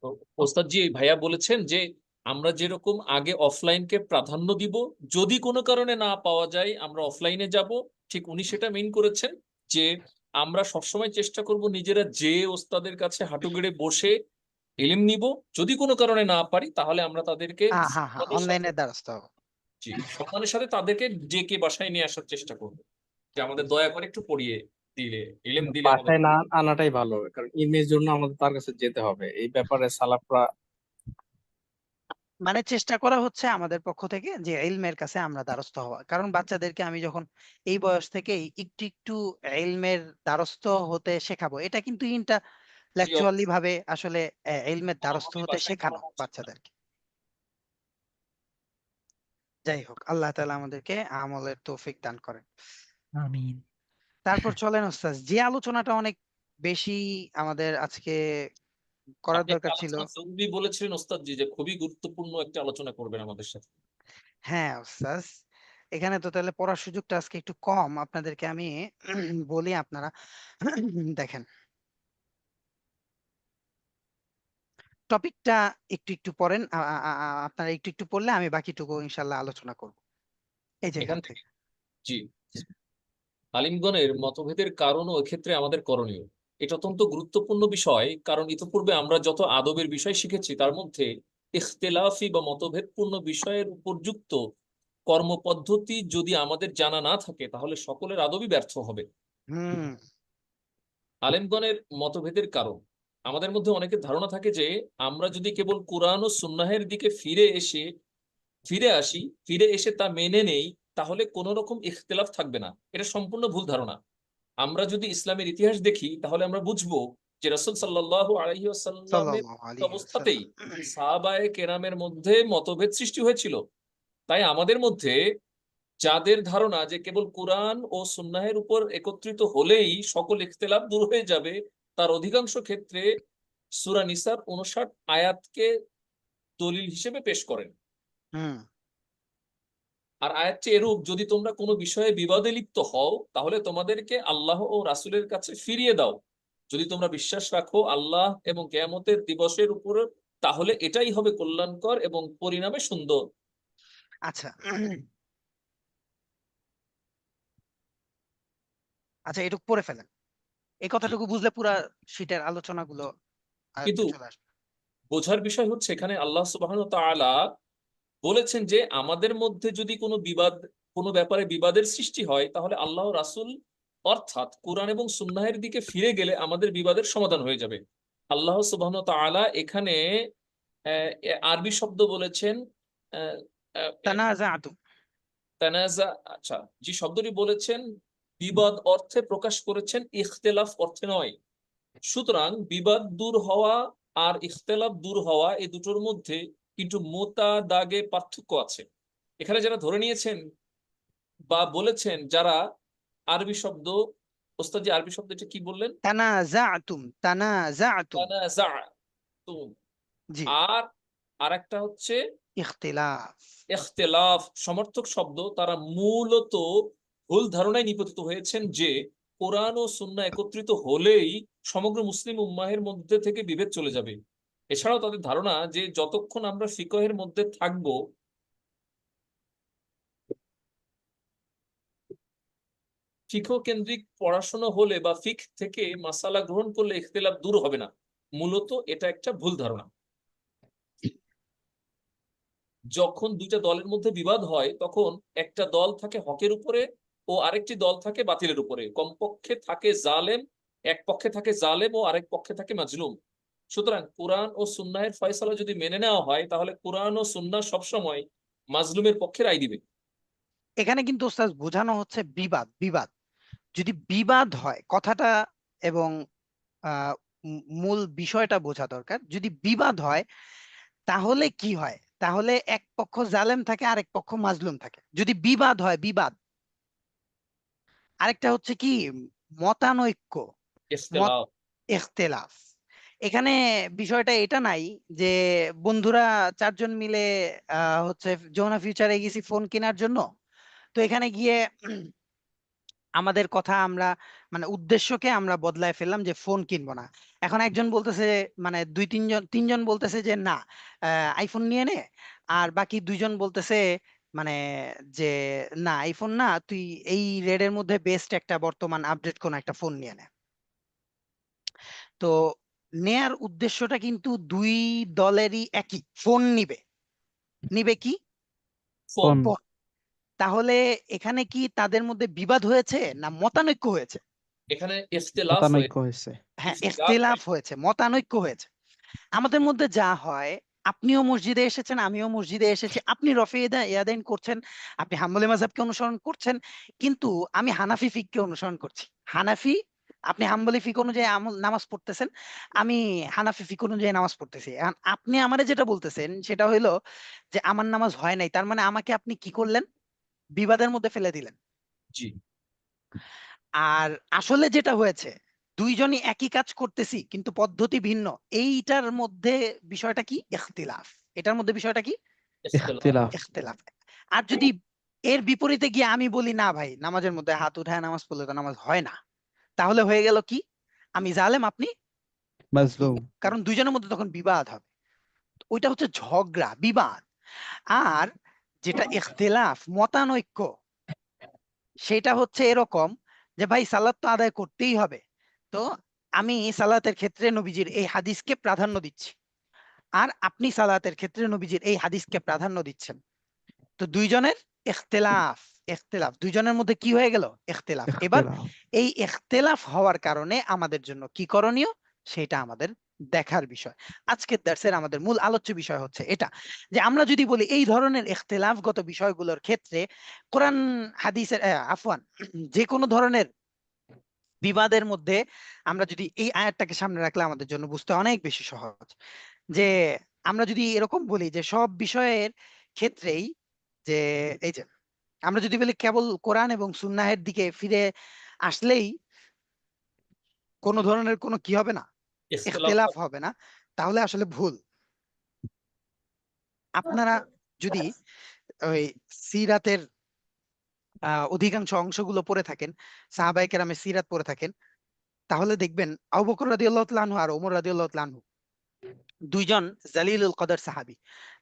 তো ওস্তাদজি ভাইয়া বলেছেন যে আমরা যেরকম আগে অফলাইনকে প্রাধান্য দিব, যদি কোনো কারণে না পাওয়া যায় আমরা অফলাইনে যাব, ঠিক উনি সেটা মেইন করেছেন যে আমরা সবসময় চেষ্টা করব নিজেরা যে ওস্তাদের কাছে হাঁটু গেড়ে বসে ইলম নিব, যদি কোনো কারণে না পারি তাহলে আমরা তাদেরকে হ্যাঁ হ্যাঁ হ্যাঁ, সম্মানের সাথে, অনলাইনের দ্বারস্থ হবো। জি, সম্মানের সাথে তাদেরকে ডেকে বাসায় নিয়ে আসার চেষ্টা করব, যে আমাদের দয়া করে একটু পড়িয়ে দিলে, ইলম দিলে আমাদের। বাসায় না আনাটাই ভালো, কারণ ইলমের জন্য আমাদের তার কাছে যেতে হবে। এই ব্যাপারে সালাফরা মানে চেষ্টা করা হচ্ছে আমাদের পক্ষ থেকে যে ইলমের কাছে আমরা দ্বারস্থ হওয়া, কারণ বাচ্চাদেরকে আমি যখন এই বয়স থেকেই একটু একটু ইলমের দ্বারস্থ হতে শেখাবো, এটা কিন্তু জি, ইন্টালেকচুয়ালি ভাবে আসলে ইলমের দ্বারস্থ আমাকে হতে বাসায় শেখানো খাওয়ানো উচিত না। বাচ্চাদেরকে। যাই হোক, আল্লাহ তাআলা আমাদেরকে আমলের তৌফিক দান করেন। আমিন। তারপর চলেন ওস্তাদ, যে আলোচনাটা অনেক বেশি আমাদের আজকে করার আপনি একটা দরকার ছিল। আলোচনা জরুরি বলেছিলেন ওস্তাদজি, যে খুবই গুরুত্বপূর্ণ একটা আলোচনা করবেন আমাদের সাথে। হ্যাঁ ওস্তাদ, এখানে তো তাহলে পড়ার সুযোগটা আজকে একটু কম, আপনাদেরকে আমি বলি। আপনারা দেখেন, টপিকটা একটু একটু পড়েন, আপনারা একটু একটু পড়লে আমি বাকিটুকু ইনশাল্লাহ আলোচনা করব এই যে এখান এখান থেকে থেকে। জি, আলিমগণের মতভেদের কারণ ও এক্ষেত্রে আমাদের করণীয়, এটা অত্যন্ত গুরুত্বপূর্ণ বিষয়। কারণ ইতোপূর্বে আমরা যত আদবের বিষয় শিখেছি তার মধ্যে ইখতিলাফি বা মতভেদপূর্ণ বিষয়ের উপযুক্ত কর্মপদ্ধতি যদি আমাদের জানা না থাকে তাহলে সকলের আদবই ব্যর্থ হবে। হুম আলেমগণের মতভেদের কারণ, আমাদের মধ্যে অনেকের ধারণা থাকে যে আমরা যদি কেবল কোরআন ও সুন্নাহের দিকে ফিরে আসি, ফিরে এসে তা মেনে নেই, তাহলে কোনো রকম ইখতিলাফ থাকবে না। এটা সম্পূর্ণ ভুল ধারণা। আমরা যদি ইসলামের ইতিহাস দেখি তাহলে আমরা বুঝবো যে রাসূল সাল্লাল্লাহু আলাইহি ওয়াসাল্লামের সাল্লাল্লাহু আলাইহি অবস্থাতেই ওয়াসাল্লাম। সাহাবায়ে কেরামের মধ্যে মতভেদ সৃষ্টি হয়েছিল। তাই আমাদের মধ্যে যাদের ধারণা যে কেবল কোরআন ও সুন্নাহের উপর একত্রিত হলেই সকল ইখতিলাফ দূর হয়ে যাবে, তার অধিকাংশ ক্ষেত্রে সূরা নিসার ৫৯ আয়াতকে দলিল হিসেবে পেশ করেন। হুম আর আয়াতটি এরূপ, যদি তোমরা কোনো বিষয়ে বিবাদে লিপ্ত হও তাহলে তোমাদেরকে আল্লাহ ও রাসূলের কাছে ফিরিয়ে দাও। যদি তোমরা বিশ্বাস রাখো আল্লাহ এবং কিয়ামতের দিবসের উপর, তাহলে এটাই হবে কল্যাণকর এবং পরিণামে সুন্দর। আচ্ছা আচ্ছা, এটুকু পড়ে ফেলেন। এই জি। কথাটুকু বুঝলে পুরা শীটের আলোচনাগুলো আয়ত্তে কিন্তু চলে আসবে। বোঝার বিষয় হচ্ছে এখানে আল্লাহ সুবহানাহু ওয়া তাআলা বলেছেন যে আমাদের মধ্যে যদি কোনো ব্যাপারে বিবাদের সৃষ্টি হয় তাহলে আল্লাহ রাসূল অর্থাৎ কোরআন এবং সুন্নাহের দিকে ফিরে গেলে আমাদের বিবাদের সমাধান হয়ে যাবে। আল্লাহ সুবহানাহু ওয়া তাআলা এখানে আরবি শব্দ বলেছেন আহ, আহ, তানাজাতুম। তানাজা, আচ্ছা, যে শব্দটি বলেছেন বিবাদ অর্থে প্রকাশ করেছেন, ইখতিলাফ অর্থে নয়। সুতরাং বিবাদ দূর হওয়া আর ইখতিলাফ দূর হওয়া এই দুটোর মধ্যে কিন্তু মোতা দাগে পার্থক্য আছে। এখানে যারা ধরে নিয়েছেন বা বলেছেন, যারা আরবি শব্দ, ওস্তাদ জি আরবি শব্দটা কি বললেন? তানাজাতুম। তানাযাতুম। জি, আর আরেকটা হচ্ছে ইখতিলাফ। ইখতিলাফ, সমর্থক শব্দ, তারা মূলত ভুল ধারণায় নিপতিত হয়েছেন যে কোরআন ও সুন্নাহ একত্রিত হলেই সমগ্র মুসলিম উম্মাহের মধ্যে থেকে বিভেদ চলে যাবে। এছাড়াও তাদের ধারণা যে যতক্ষণ আমরা ফিকহের মধ্যে থাকব, ফিকহ কেন্দ্রিক পড়াশোনা হলে বা ফিকহ থেকে মাসালা গ্রহণ করলে ইখতিলাফ দূর হবে না। মূলত এটা একটা ভুল ধারণা। যখন দুইটা দলের মধ্যে বিবাদ হয় তখন একটা দল থাকে হকের উপরে ও আরেকটি দল থাকে বাতিলের উপরে। কমপক্ষে থাকে জালেম, এক পক্ষে থাকে জালেম ও আরেক পক্ষে থাকে মাজলুম। সুতরাং কোরআন ও সুন্নাহের ফয়সালা যদি মেনে নেওয়া হয় তাহলে কোরআন ও সুন্নাহ সবসময় মাজলুমের পক্ষে রায় দিবে। এখানে কিন্তু ওস্তাদ বোঝানো হচ্ছে বিবাদ। বিবাদ যদি বিবাদ হয় কথাটা এবং আহ মূল বিষয়টা বোঝা দরকার। যদি বিবাদ হয় তাহলে কি হয়? তাহলে এক পক্ষ জালেম থাকে, আরেক পক্ষ মাজলুম থাকে, যদি বিবাদ হয়। বিবাদ আরেকটা হচ্ছে কি, মতানৈক্য, মত ইখতিলাফ। ইখতিলাফ। এখানে বিষয়টা এটা নাই যে বন্ধুরা চারজন মিলে হচ্ছে যমুনা ফিউচারে গেছি ফোন কেনার জন্য। তো এখানে গিয়ে আমাদের কথা আমরা মানে উদ্দেশ্যকে আমরা বদলায় ফেললাম যে ফোন কিনবো না। এখন একজন বলতেছে, মানে দুই তিনজন বলতেছে যে না, আইফোন নিয়ে নে। আর বাকি দুইজন বলতেছে মানে যে না, আইফোন না, তুই এই রেডের মধ্যে বেস্ট একটা বর্তমান আপডেট কোন একটা ফোন নিয়ে নে। তো নেয়ার উদ্দেশ্যটা কিন্তু দুই দলেরই একই, ফোন নিবে। নিবে কি? ফোন। ফোন। ফোন। তাহলে এখানে কি তাদের মধ্যে বিবাদ হয়েছে না মতানৈক্য হয়েছে? এখানে ইখতিলাফ মতানৈক্য হয়েছে। হয়েছে। হ্যাঁ, ইখতিলাফ ইখতিলাফ হয়নি। হয়েছে, মতানৈক্য হয়েছে। আমাদের মধ্যে যা হয়, আপনিও মসজিদে এসেছেন, আমিও মসজিদে এসেছি, আপনি রফি ইয়াদাইন করছেন, আপনি হাম্বলি মাযহাবকে অনুসরণ করছেন, কিন্তু আমি হানাফি ফিককে অনুসরণ করছি। হানাফি আপনি হাম্বলি ফিক অনুযায়ী নামাজ পড়তেছেন, আমি হানাফি ফিক অনুযায়ী নামাজ পড়তেছি। এখন আপনি আমারে যেটা বলতেছেন সেটা হইলো যে আমার নামাজ হয় নাই, তার মানে আমাকে আপনি কি করলেন, বিবাদের মধ্যে ফেলে দিলেন। জি, আর আসলে যেটা হয়েছে, দুইজনই একই কাজ করতেছি কিন্তু পদ্ধতি ভিন্ন। এইটার মধ্যে বিষয়টা কি, ইখতিলাফ। এটার মধ্যে বিষয়টা কি, ইখতিলাফ। ইখতিলাফ। ইখতিলাফ। আর যদি এর বিপরীতে গিয়ে আমি বলি না ভাই, নামাজের মধ্যে হাত উঠায় নামাজ পড়লে তো নামাজ হয় না, তাহলে হয়ে গেল কি, আমি জালেম আপনি মাজলুম। কারণ দুইজনের মধ্যে তখন বিবাদ হবে। ওইটা হচ্ছে ঝগড়া, বিবাদ। আর যেটা ইখতিলাফ, মতানৈক্য, সেটা হচ্ছে এরকম যে ভাই সালাত তো আদায় করতেই হবে, তো আমি সালাতের ক্ষেত্রে নবীজির এই হাদিসকে প্রাধান্য দিচ্ছি, আর আপনি সালাতের ক্ষেত্রে নবীজির এই হাদিসকে প্রাধান্য দিচ্ছেন। তো দুইজনের ইখতিলাফ, ইখতিলাফ দুইজনের মধ্যে কি হয়ে গেল, ইখতিলাফ। এবার ইখতিলাফ। এই ইখতিলাফ হওয়ার কারণে আমাদের জন্য কি করণীয় সেটা আমাদের দেখার বিষয়। আজকের দার্সের আমাদের মূল আলোচ্য বিষয় হচ্ছে এটা, যে আমরা যদি বলি এই ধরনের ইখতিলাফগত বিষয়গুলোর ক্ষেত্রে কোরআন হাদিসের আফওয়ান যে কোনো ধরনের বিবাদের মধ্যে আমরা যদি এই আয়াতটাকে সামনে রাখলে আমাদের জন্য বুঝতে অনেক বেশি সহজ। যে আমরা যদি এরকম বলি যে সব বিষয়ের ক্ষেত্রেই, যে এই যে আমরা যদি বলি কেবল কোরআন এবং সুন্নাহের দিকে ফিরে আসলেই কোনো ধরনের কোনো কি হবে না, ইখতিলাফ ইখতিলাফ হবে না, তাহলে আসলে ভুল। আপনারা যদি ওই সিরাতের অধিকাংশ অংশগুলো পড়ে থাকেন, সাহাবায়ে কেরামের সিরাত পড়ে থাকেন, তাহলে দেখবেন আবু বকর রাদিয়াল্লাহু তাআলা আনহু আর ওমর রাদিয়াল্লাহু তাআলা আনহু দুইজন জালিলুল কদর সাহাবী।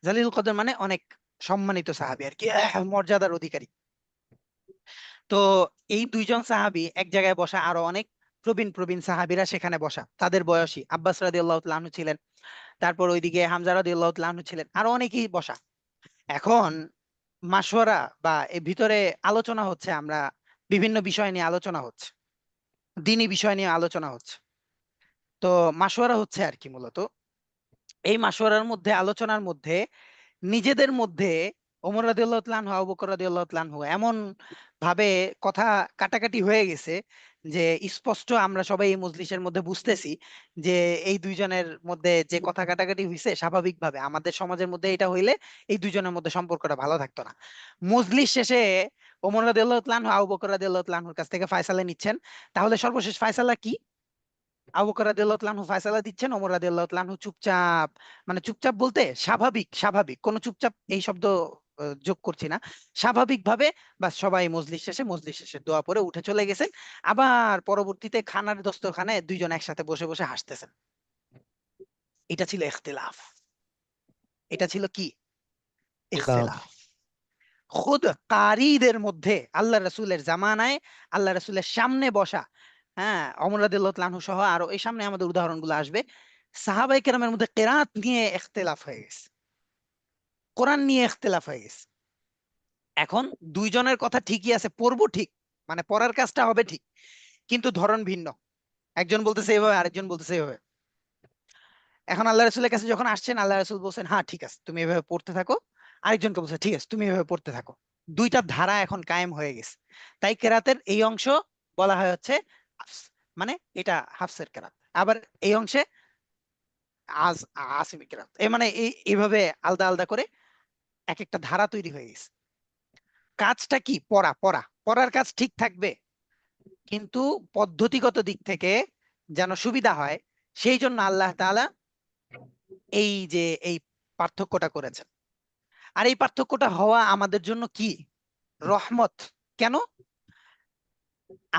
জালিলুল কদর মানে অনেক সম্মানিত সাহাবী আর কি, মর্যাদার অধিকারী। তো এই দুইজন সাহাবী এক জায়গায় বসা, আরো অনেক প্রবীণ প্রবীণ সাহাবীরা সেখানে বসা, তাদের বয়সী আব্বাস রাদিয়াল্লাহু তাআলা আনহু ছিলেন, তারপর ওইদিকে হামজা রাদিয়াল্লাহু তাআলা আনহু ছিলেন, আরো অনেকেই বসা। এখন মাশওয়ারা বা এর ভিতরে আলোচনা হচ্ছে, আমরা বিভিন্ন বিষয় নিয়ে আলোচনা হচ্ছে, দ্বীনি বিষয় নিয়ে আলোচনা হচ্ছে। তো মাশওয়ারা হচ্ছে আর কি মূলত, এই মাশওয়ারার মধ্যে, আলোচনার মধ্যে নিজেদের মধ্যে ওমর রাদিয়াল্লাহু তাআলা আনহু, আবু বকর রাদিয়াল্লাহু তাআলা আনহু এমন ভাবে কথা কাটাকাটি হয়ে গেছে যে স্পষ্ট আমরা সবাই এই মজলিসের মধ্যে বুঝতেছি যে এই দুইজনের মধ্যে যে কথা কাটাকাটি হয়েছে, স্বাভাবিকভাবে আমাদের সমাজের মধ্যে এটা হইলে এই দুইজনের মধ্যে সম্পর্কটা ভালো থাকতো না। মজলিস শেষে ওমর রাদিয়াল্লাহু তাআলা আনহু আবু বকর রাদিয়াল্লাহু তাআলা আনহুর কাছ থেকে ফয়সালা নিচ্ছেন, তাহলে সর্বশেষ ফয়সালা কি, আবু বকর রাদিয়াল্লাহু তাআলা আনহু ফয়সালা দিচ্ছেন, ওমর রাদিয়াল্লাহু তাআলা আনহু চুপচাপ, মানে চুপচাপ বলতে স্বাভাবিক, স্বাভাবিক কোনো চুপচাপ এই শব্দ যোগ করছি না, স্বাভাবিক ভাবে বাস সবাই মজলিস শেষে দোয়া পরে উঠে চলে গেছেন। আবার পরবর্তীতে খানার দস্তরখানে দুইজন একসাথে বসে বসে হাসতেছেন। এটা ছিল ইখতিলাফ, এটা ছিল কি, ইখতিলাফ। ইখতিলাফ। খুদ কারীদের মধ্যে আল্লাহ রাসূলের জামানায় আল্লাহ রাসূলের সামনে বসা, হ্যাঁ, ওমর রাদিয়াল্লাহু তাআলা আনহু সহ আরো এই সামনে আমাদের উদাহরণগুলো আসবে, সাহাবায়ে কেরামের মধ্যে কিরাত নিয়ে ইখতিলাফ হয়ে গেছে, কোরআন নিয়ে ইখতিলাফ হয়ে গেছে। এখন দুইজনের কথা ঠিকই আছে, পড়বো ঠিক, মানে পড়ার কাজটা হবে ঠিক, কিন্তু ধরন ভিন্ন। একজন বলতেছে এভাবে, আরেকজন বলতেছে এভাবে। এখন আল্লাহ রাসূলের কাছে যখন আসছেন, আল্লাহ রাসূল বলছেন হ্যাঁ ঠিক আছে তুমি এভাবে পড়তে থাকো, আরেকজনকে বলছে ঠিক আছে তুমি এভাবে পড়তে থাকো। দুইটা ধারা এখন কায়েম হয়ে গেছে। তাই কেরাতের এই অংশ বলা হয় হচ্ছে হাফস, মানে এটা হাফসের কেরাত। আবার এই অংশে আজ আসিমি কেরাত, মানে এইভাবে আলাদা আলাদা করে এক একটা ধারা তৈরি হয়ে গেছে। কাজটা কি, পড়া, পড়ার কাজ ঠিক থাকবে, কিন্তু পদ্ধতিগত দিক থেকে যেন সুবিধা হয়, সেই জন্য আল্লাহ তাআলা এই যে এই পার্থক্যটা করেছেন। আর এই পার্থক্যটা হওয়া আমাদের জন্য কি, রহমত। কেন,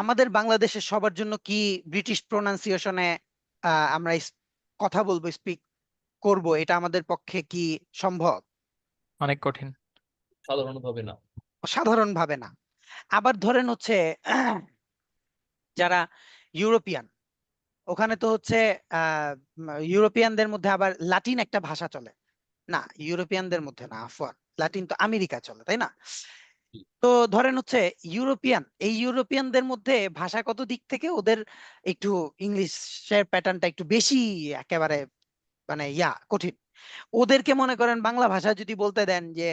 আমাদের বাংলাদেশের সবার জন্য কি ব্রিটিশ প্রোনাউন্সিয়েশনে আমরা কথা বলবো, স্পিক করব, এটা আমাদের পক্ষে কি সম্ভব? অনেক কঠিন। সাধারণভাবে না। সাধারণভাবে না। আবার ধরেন হচ্ছে যারা ইউরোপিয়ান, ওখানে তো হচ্ছে ইউরোপিয়ানদের মধ্যে আবার লাতিন একটা ভাষা চলে, না ইউরোপিয়ানদের মধ্যে না, আফওয়ান, লাতিন তো আমেরিকা চলে, তাই না? তো ধরেন হচ্ছে এই ইউরোপিয়ানদের মধ্যে ভাষাগত দিক থেকে ওদের একটু ইংলিশের প্যাটার্নটা একটু বেশি, একেবারে মানে কঠিন। ওদেরকে মনে করেন বাংলা ভাষা যদি বলতে দেন যে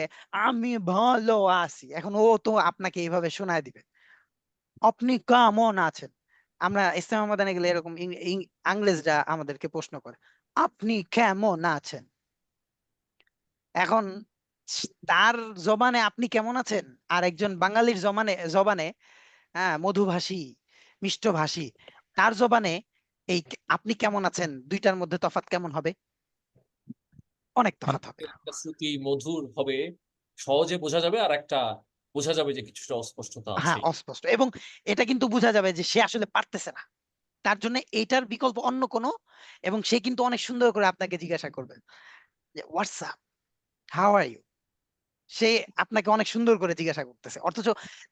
আমি ভালো আছি, এখন ও তো আপনাকে এইভাবে শোনায় দিবে, আপনি কেমন আছেন, আমরা ইসলামা মাদানে গেলে এরকম ইংরেজরা আমাদেরকে প্রশ্ন করে, আপনি কেমন আছেন? এখন তার জবানে আপনি কেমন আছেন, আর একজন বাঙালির জবানে জবানে হ্যাঁ মধুভাষী মিষ্টভাষী, তার জবানে এই আপনি কেমন আছেন, দুইটার মধ্যে তফাৎ কেমন হবে? অনেক তফাৎ হবে। একটা শ্রুতি মধুর হবে, সহজে বোঝা যাবে, আর একটা বোঝা যাবে যে কিছুটা অস্পষ্টতা হ্যাঁ আছে। অস্পষ্ট, এবং এটা কিন্তু বোঝা যাবে যে সে আসলে পারতেছে না, তার জন্য এটার বিকল্প অন্য কোনো, এবং সে কিন্তু অনেক সুন্দর করে আপনাকে জিজ্ঞাসা করবে যে হোয়াটসঅ্যাপ, হাউ আর ইউ। সে আপনাকে অনেক সুন্দর করে জিজ্ঞাসা করতেছে, অথচ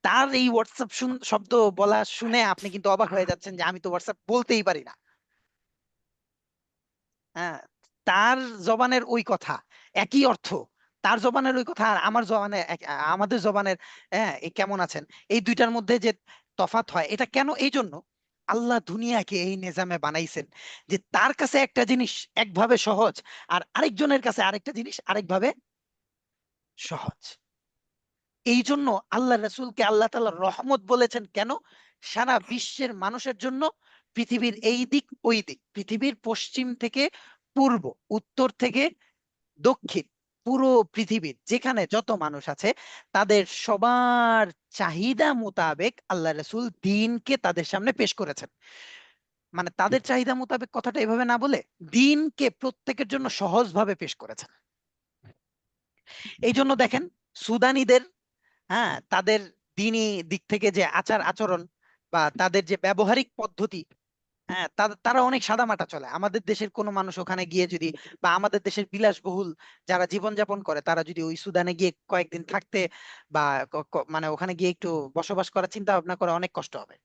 তার এই হোয়াটসঅ্যাপ শব্দ বলা শুনে আপনি কিন্তু অবাক হয়ে যাচ্ছেন যে আমি তো হোয়াটসঅ্যাপ বলতেই পারি না। হ্যাঁ, তার জবানের ওই কথা একই অর্থ, তার জবানের ওই কথা আর আমার জবানে আমাদের জবানের হ্যাঁ এই কেমন আছেন, এই দুইটার মধ্যে যে তফাৎ হয়, এটা কেন? এই জন্য আল্লাহ দুনিয়াকে এই নিজামে বানাইছেন যে তার কাছে একটা জিনিস একভাবে সহজ, আর আরেকজনের কাছে আরেকটা জিনিস আরেকভাবে সহজ। এই জন্য আল্লাহ রাসূলকে আল্লাহ তাআলা রহমত বলেছেন। কেন? সারা বিশ্বের মানুষের জন্য, পৃথিবীর এই দিক ওই দিক, পৃথিবীর পশ্চিম থেকে পূর্ব, উত্তর থেকে দক্ষিণ, পুরো পৃথিবীর যেখানে যত মানুষ আছে তাদের সবার চাহিদা মোতাবেক আল্লাহ রাসূল দ্বীনকে তাদের সামনে পেশ করেছেন। মানে তাদের চাহিদা মোতাবেক কথাটা এভাবে না বলে দ্বীনকে প্রত্যেকের জন্য সহজভাবে পেশ করেছেন। এই জন্য দেখেন সুদানীদের তাদের দিনই দিক থেকে যে আচার আচরণ বা তাদের যে ব্যবহারিক পদ্ধতি, তারা অনেক সাদামাটা চলে। আমাদের দেশের কোনো মানুষ ওখানে গিয়ে যদি, বা আমাদের দেশের বিলাসবহুল যারা জীবনযাপন করে তারা যদি ওই সুদানে গিয়ে কয়েকদিন থাকতে বা মানে ওখানে গিয়ে একটু বসবাস করার চিন্তা ভাবনা করে, অনেক কষ্ট হবে,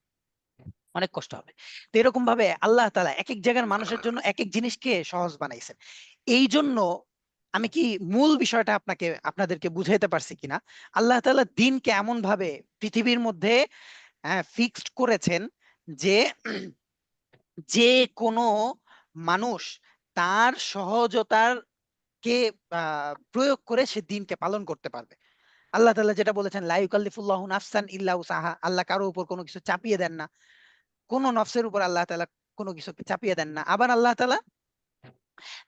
অনেক কষ্ট হবে। তো এরকম ভাবে আল্লাহ তাআলা এক এক জায়গার মানুষের জন্য এক এক জিনিসকে সহজ বানাইছেন। এই জন্য আমি কি মূল বিষয়টা আপনাদেরকে বুঝাইতে পারছি কিনা, আল্লাহ তাআলা দিনকে এমন ভাবে পৃথিবীর মধ্যে ফিক্সড করেছেন যে যে কোনো মানুষ তার সহজতার কে প্রয়োগ করে সে দিনকে পালন করতে পারবে। আল্লাহ তাআলা যেটা বলেছেন, লা ইউকাল্লিফুল্লাহু নাফসান ইল্লা উসাহা, আল্লাহ কারো উপর কোনো কিছু চাপিয়ে দেন না, কোন নফসের উপর আল্লাহ তাআলা কোনো কিছু চাপিয়ে দেন না। আবার আল্লাহ তাআলা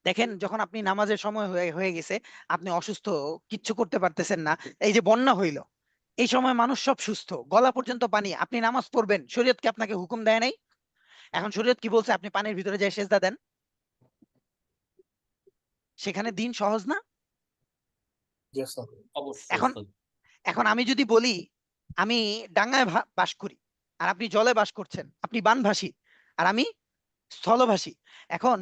দেখেন, যখন আপনি নামাজের সময় হয়ে হয়ে গেছে, আপনি অসুস্থ, কিচ্ছু করতে পারতেছেন না, এই যে বন্যা হইলো, এই সময় মানুষ সব সুস্থ, গলা পর্যন্ত পানি, আপনি নামাজ পড়বেন, শরীয়ত কি আপনাকে হুকুম দেয় নাই? এখন শরীয়ত কি বলছে? আপনি পানির ভিতরে যায় সেজদা দেন। সেখানে দিন সহজ না? অবশ্যই এখন ওস্তাদ। এখন আমি যদি বলি আমি ডাঙায় বাস করি, আর আপনি জলে বাস করছেন, আপনি বানভাসী আর আমি স্থলভাষী। এখন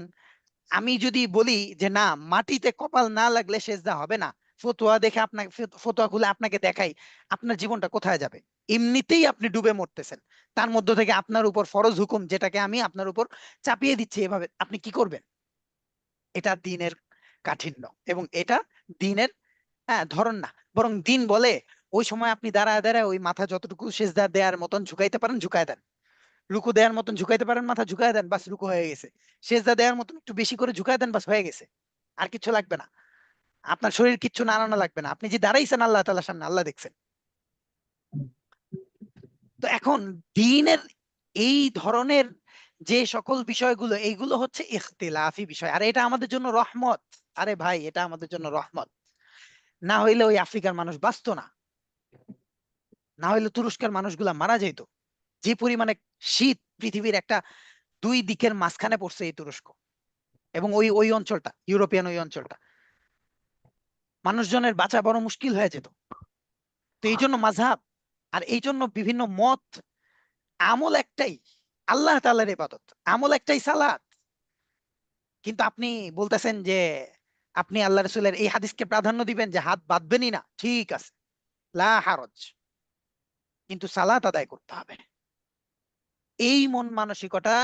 আমি যদি বলি যে না, মাটিতে কপাল না লাগলে সেজদা হবে না, ফতোয়া দেখে আপনাকে ফতোয়া খুলে আপনাকে দেখাই, আপনার জীবনটা কোথায় যাবে? এমনিতেই আপনি ডুবে মরতেছেন, তার মধ্য থেকে আপনার উপর ফরজ হুকুম যেটাকে আমি আপনার উপর চাপিয়ে দিচ্ছি, এভাবে আপনি কি করবেন? এটা দিনের কাঠিন্য, এবং এটা দিনের ধরন না। বরং দিন বলে ওই সময় আপনি দাঁড়ায় দাঁড়ায় ওই মাথা যতটুকু সেজদা দেওয়ার মতন ঝুঁকাইতে পারেন ঝুঁকায় দেন, রুকু দেওয়ার মতন ঝুঁকাইতে পারেন মাথা ঝুঁকায় দেন, বাস রুকু হয়ে গেছে। সেজদা দেওয়ার মতন একটু বেশি করে ঝুঁকায় দেন, বাস হয়ে গেছে। আর কিছু লাগবে না, আপনার শরীর কিচ্ছু নাড়ানো লাগবে না, আপনি যে দাঁড়াইছেন আল্লাহ তাআলার সামনে, আল্লাহ দেখছেন। তো এখন দ্বীনের এই ধরনের যে সকল বিষয়গুলো, এইগুলো হচ্ছে ইখতিলাফি বিষয়, আর এটা আমাদের জন্য রহমত। আরে ভাই, এটা আমাদের জন্য রহমত। না হইলে ওই আফ্রিকার মানুষ বাঁচতো না, না হইলে তুরস্কের মানুষগুলা মারা যেত। যে পরিমাণে শীত পৃথিবীর একটা দুই দিকের মাঝখানে পড়ছে এই তুরস্ক, এবং ওই ওই অঞ্চলটা, ইউরোপিয়ান ওই অঞ্চলটা, মানুষজনের বাঁচা বড় মুশকিল হয়ে যেত। তো এই জন্য মাযহাব, আর এই জন্য বিভিন্ন মত, আমল একটাই, আল্লাহ তাআলার ইবাদত, আমল একটাই, সালাত। কিন্তু আপনি বলতেছেন যে আপনি আল্লাহ রাসূলের এই হাদিসকে প্রাধান্য দিবেন যে হাত বাঁধবেনই না, ঠিক আছে, লা হারজ, কিন্তু সালাত আদায় করতে হবে। এই মন মানসিকতা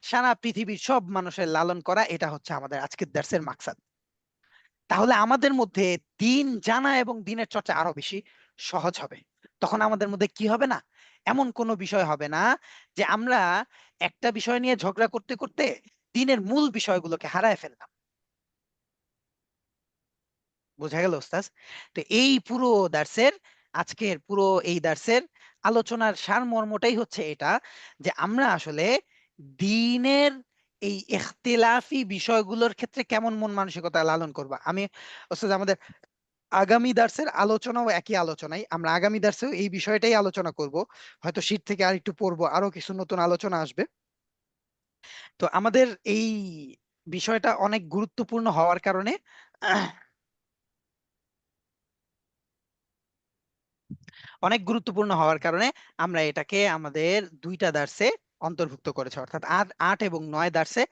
সারা পৃথিবীর সব মানুষের লালন করা, এটা হচ্ছে আমাদের আজকের দার্সের মাকসাদ। তাহলে আমাদের মধ্যে দিন জানা এবং দিনের চর্চা আরো বেশি সহজ হবে। তখন আমাদের মধ্যে কি হবে না, এমন কোনো বিষয় হবে না যে আমরা একটা বিষয় নিয়ে ঝগড়া করতে করতে দিনের মূল বিষয়গুলোকে হারায় ফেললাম। বোঝা গেল ওস্তাদ? তো এই পুরো দার্সের, আজকের পুরো এই দার্সের আলোচনার সারমর্মটাই হচ্ছে এটা যে আমরা আসলে দ্বীনের এই ইখতিলাফি বিষয়গুলোর ক্ষেত্রে কেমন মন মানসিকতা লালন করবা। আমি ওস্তাদ আমাদের আগামী দার্সের আলোচনাও একই আলোচনায়, আমরা আগামী দার্সেও এই বিষয়টাই আলোচনা করব, হয়তো শীট থেকে আর একটু পড়বো, আরো কিছু নতুন আলোচনা আসবে। তো আমাদের এই বিষয়টা অনেক গুরুত্বপূর্ণ হওয়ার কারণে অনেক গুরুত্বপূর্ণ হওয়ার কারণে আমরা এটাকে আমাদের 2টা দার্সে অন্তর্ভুক্ত করেছি, অর্থাৎ 8 এবং 9 দার্সে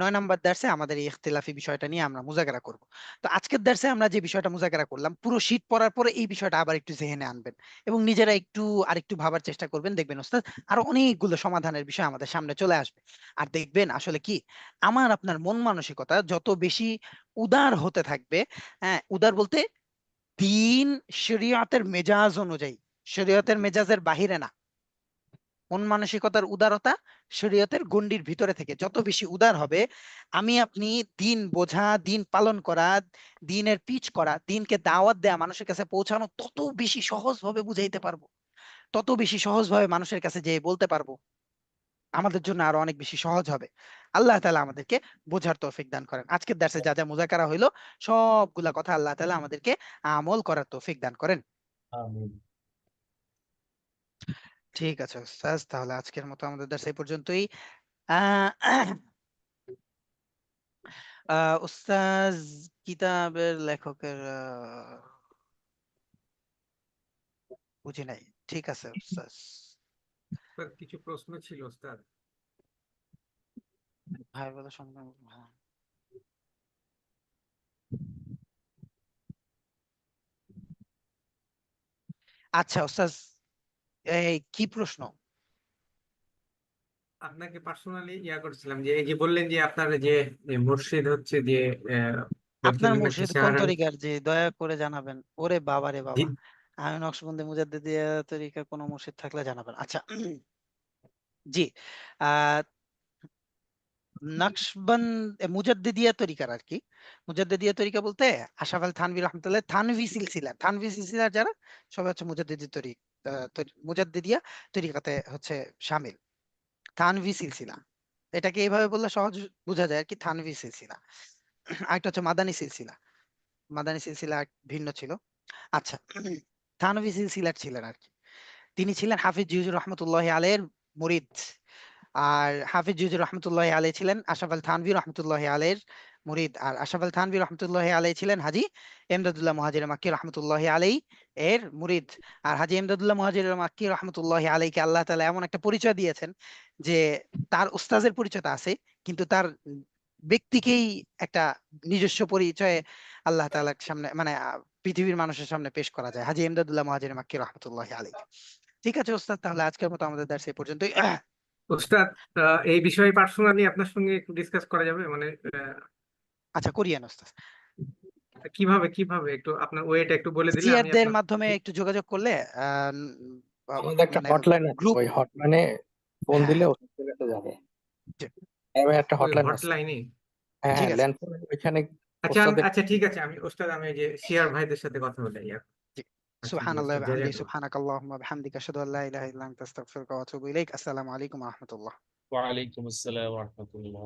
9 নম্বর দার্সে আমাদের এই ইখতিলাফি বিষয়টা নিয়ে আমরা মুজাকারা করব। তো আজকের দার্সে আমরা যে বিষয়টা মুজাকারা করলাম, পুরো শীট পড়ার পরে এই বিষয়টা আবার একটু জেহেনে আনবেন এবং নিজেরা একটু আরেকটু ভাবার চেষ্টা করবেন, দেখবেন ওস্তাদ আরো অনেকগুলো সমাধানের বিষয় আমাদের সামনে চলে আসবে। আর দেখবেন আসলে কি, আমার আপনার মন মানসিকতা যত বেশি উদার হতে থাকবে, হ্যাঁ উদার বলতে দিন শরীয়তের মেজাজ অনুযায়ী, শরীয়তের মেজাজের বাহিরে না, মন মানসিকতার উদারতা শরীয়তের গণ্ডির ভিতরে থেকে যত বেশি উদার হবে, আমি আপনি দিন বোঝা, দিন পালন করা, দিনের পিচ করা, দিনকে দাওয়াত দেয়া, মানুষের কাছে পৌঁছানো তত বেশি সহজভাবে বুঝাইতে পারবো, তত বেশি সহজভাবে মানুষের কাছে যেয়ে বলতে পারবো, আমাদের জন্য আরো অনেক বেশি সহজ হবে। আল্লাহ তাআলা আমাদেরকে বোঝার তৌফিক দান করেন। আজকের দার্সে যা যা মুযাকারা হইলো সবগুলা কথা আল্লাহ তাআলা আমাদেরকে আমল করার তৌফিক দান করেন। আমিন। ঠিক আছে উস্তাজ, তাহলে আজকের মতো আমাদের দার্স এই পর্যন্তই। আহ উস্তাজ কিতাবের লেখকের বুঝি নাই। ঠিক আছে উস্তাজ। কিছু প্রশ্ন ছিল ওস্তাদ। ভাই বলে সম্মান। আচ্ছা উস্তাজ, এই কি প্রশ্ন? আপনাকে পার্সোনালি করছিলাম যে এই যে বললেন যে আপনার যে মুর্শিদ হচ্ছে যে আপনার বদরুল মুর্শিদ কোন তরিকার, যে দয়া করে জানাবেন। ওরে বাবা রে বাবা, আমি নকশবন্দি মুজাদ্দিদিয়া তরিকার কোন মুর্শিদ থাকলে জানাবেন। আচ্ছা জি, আহ নকশবন্দ মুজাদ্দিদিয়া তরিকার আর কি, মুজাদ্দিদিয়া তরিকা বলতে আশরাফ আলী থানভী রহমতুল্লাহ থানভী সিলসিলার যারা সবাই হচ্ছে মুজাদ্দিদি মুজাদ্দিদিয়া তরিকাতে হচ্ছে শামিল, থানভী সিলসিলা। এটাকে এইভাবে বললে সহজ বোঝা যায় আর কি, থানভী সিলসিলা। আরেকটা হচ্ছে মাদানী সিলসিলা, মাদানী সিলসিলা ভিন্ন ছিল। আচ্ছা থানভী সিলসিলার ছিলেন আর কি, তিনি ছিলেন হাফিজ জিউজুর রহমতুল্লাহ আলাইহির মুরিদ। আর হাফিজ জিউজুর রহমতুল্লাহ আলাইহি ছিলেন আশরাফ আল থানভী রহমতুল্লাহ আলাইহির মুরিদ। আর আশরাফ আল থানভী রহমতুল্লাহ আলাইহি ছিলেন হাজী ইমদাদুল্লাহ মুহাজির মাক্কি রহমতুল্লাহ আলাইহি এর মুরিদ। আর হাজী ইমদাদুল্লাহ মুহাজির মাক্কি রহমতুল্লাহ আলাইহিকে আল্লাহ তাআলা এমন একটা পরিচয় দিয়েছেন যে তার উস্তাজের পরিচয়টা আছে, কিন্তু তার ব্যক্তিকেই একটা নিজস্ব পরিচয়ে আল্লাহ তাআলার সামনে মানে পৃথিবীর মানুষের সামনে পেশ করা যায়, হাজী ইমদাদুল্লাহ মুহাজির মাক্কি রহমতুল্লাহ আলাইহি। ঠিক আছে ওস্তাদ, তাহলে আজকের মতো আমাদের দ্বারা এই পর্যন্তই। ওস্তাদ এই বিষয়ে পার্সোনালি আপনার সঙ্গে একটু ডিসকাস করা যাবে মানে আচ্ছা করিয়েন ওস্তাদ, কিভাবে কিভাবে একটু আপনার ওয়েটা একটু বলে দিলে আমি সিয়ারদের আপনার মাধ্যমে একটু যোগাযোগ করলে আমাদের একটা মানে হটলাইন আছে, গ্রুপ। ওই হটলাইনে ফোন হ্যাঁ দিলে হ্যাঁ, ওষুধ চলে যাবে। জি, এবার একটা ওই হটলাইন আছে। হটলাইনে। হ্যাঁ ঠিক হ্যাঁ, আছে। ল্যান্ডফোন ওইখানে আচ্ছা ওস্তাদের। আচ্ছা ঠিক আছে, আমি ওস্তাদ আমি ওই যে সিআর ভাইদের সাথে কথা বলে জি, আচ্ছা জি সুবহানাল্লাহি ওস্তাদ ওয়া বিহামদিহি, জাযাকাল্লাহ। সুবহানাকাল্লাহুম্মা ওয়া বিহামদিকা আশহাদু আল্লা ইলাহা ইল্লা আনতা আস্তাগফিরুকা ওয়া আতুবু ইলাইক। আসসালামু আলাইকুম ওয়া রাহমাতুল্লাহ। ওয়ালাইকুম আসসালাম ওয়া রাহমাতুল্লাহ।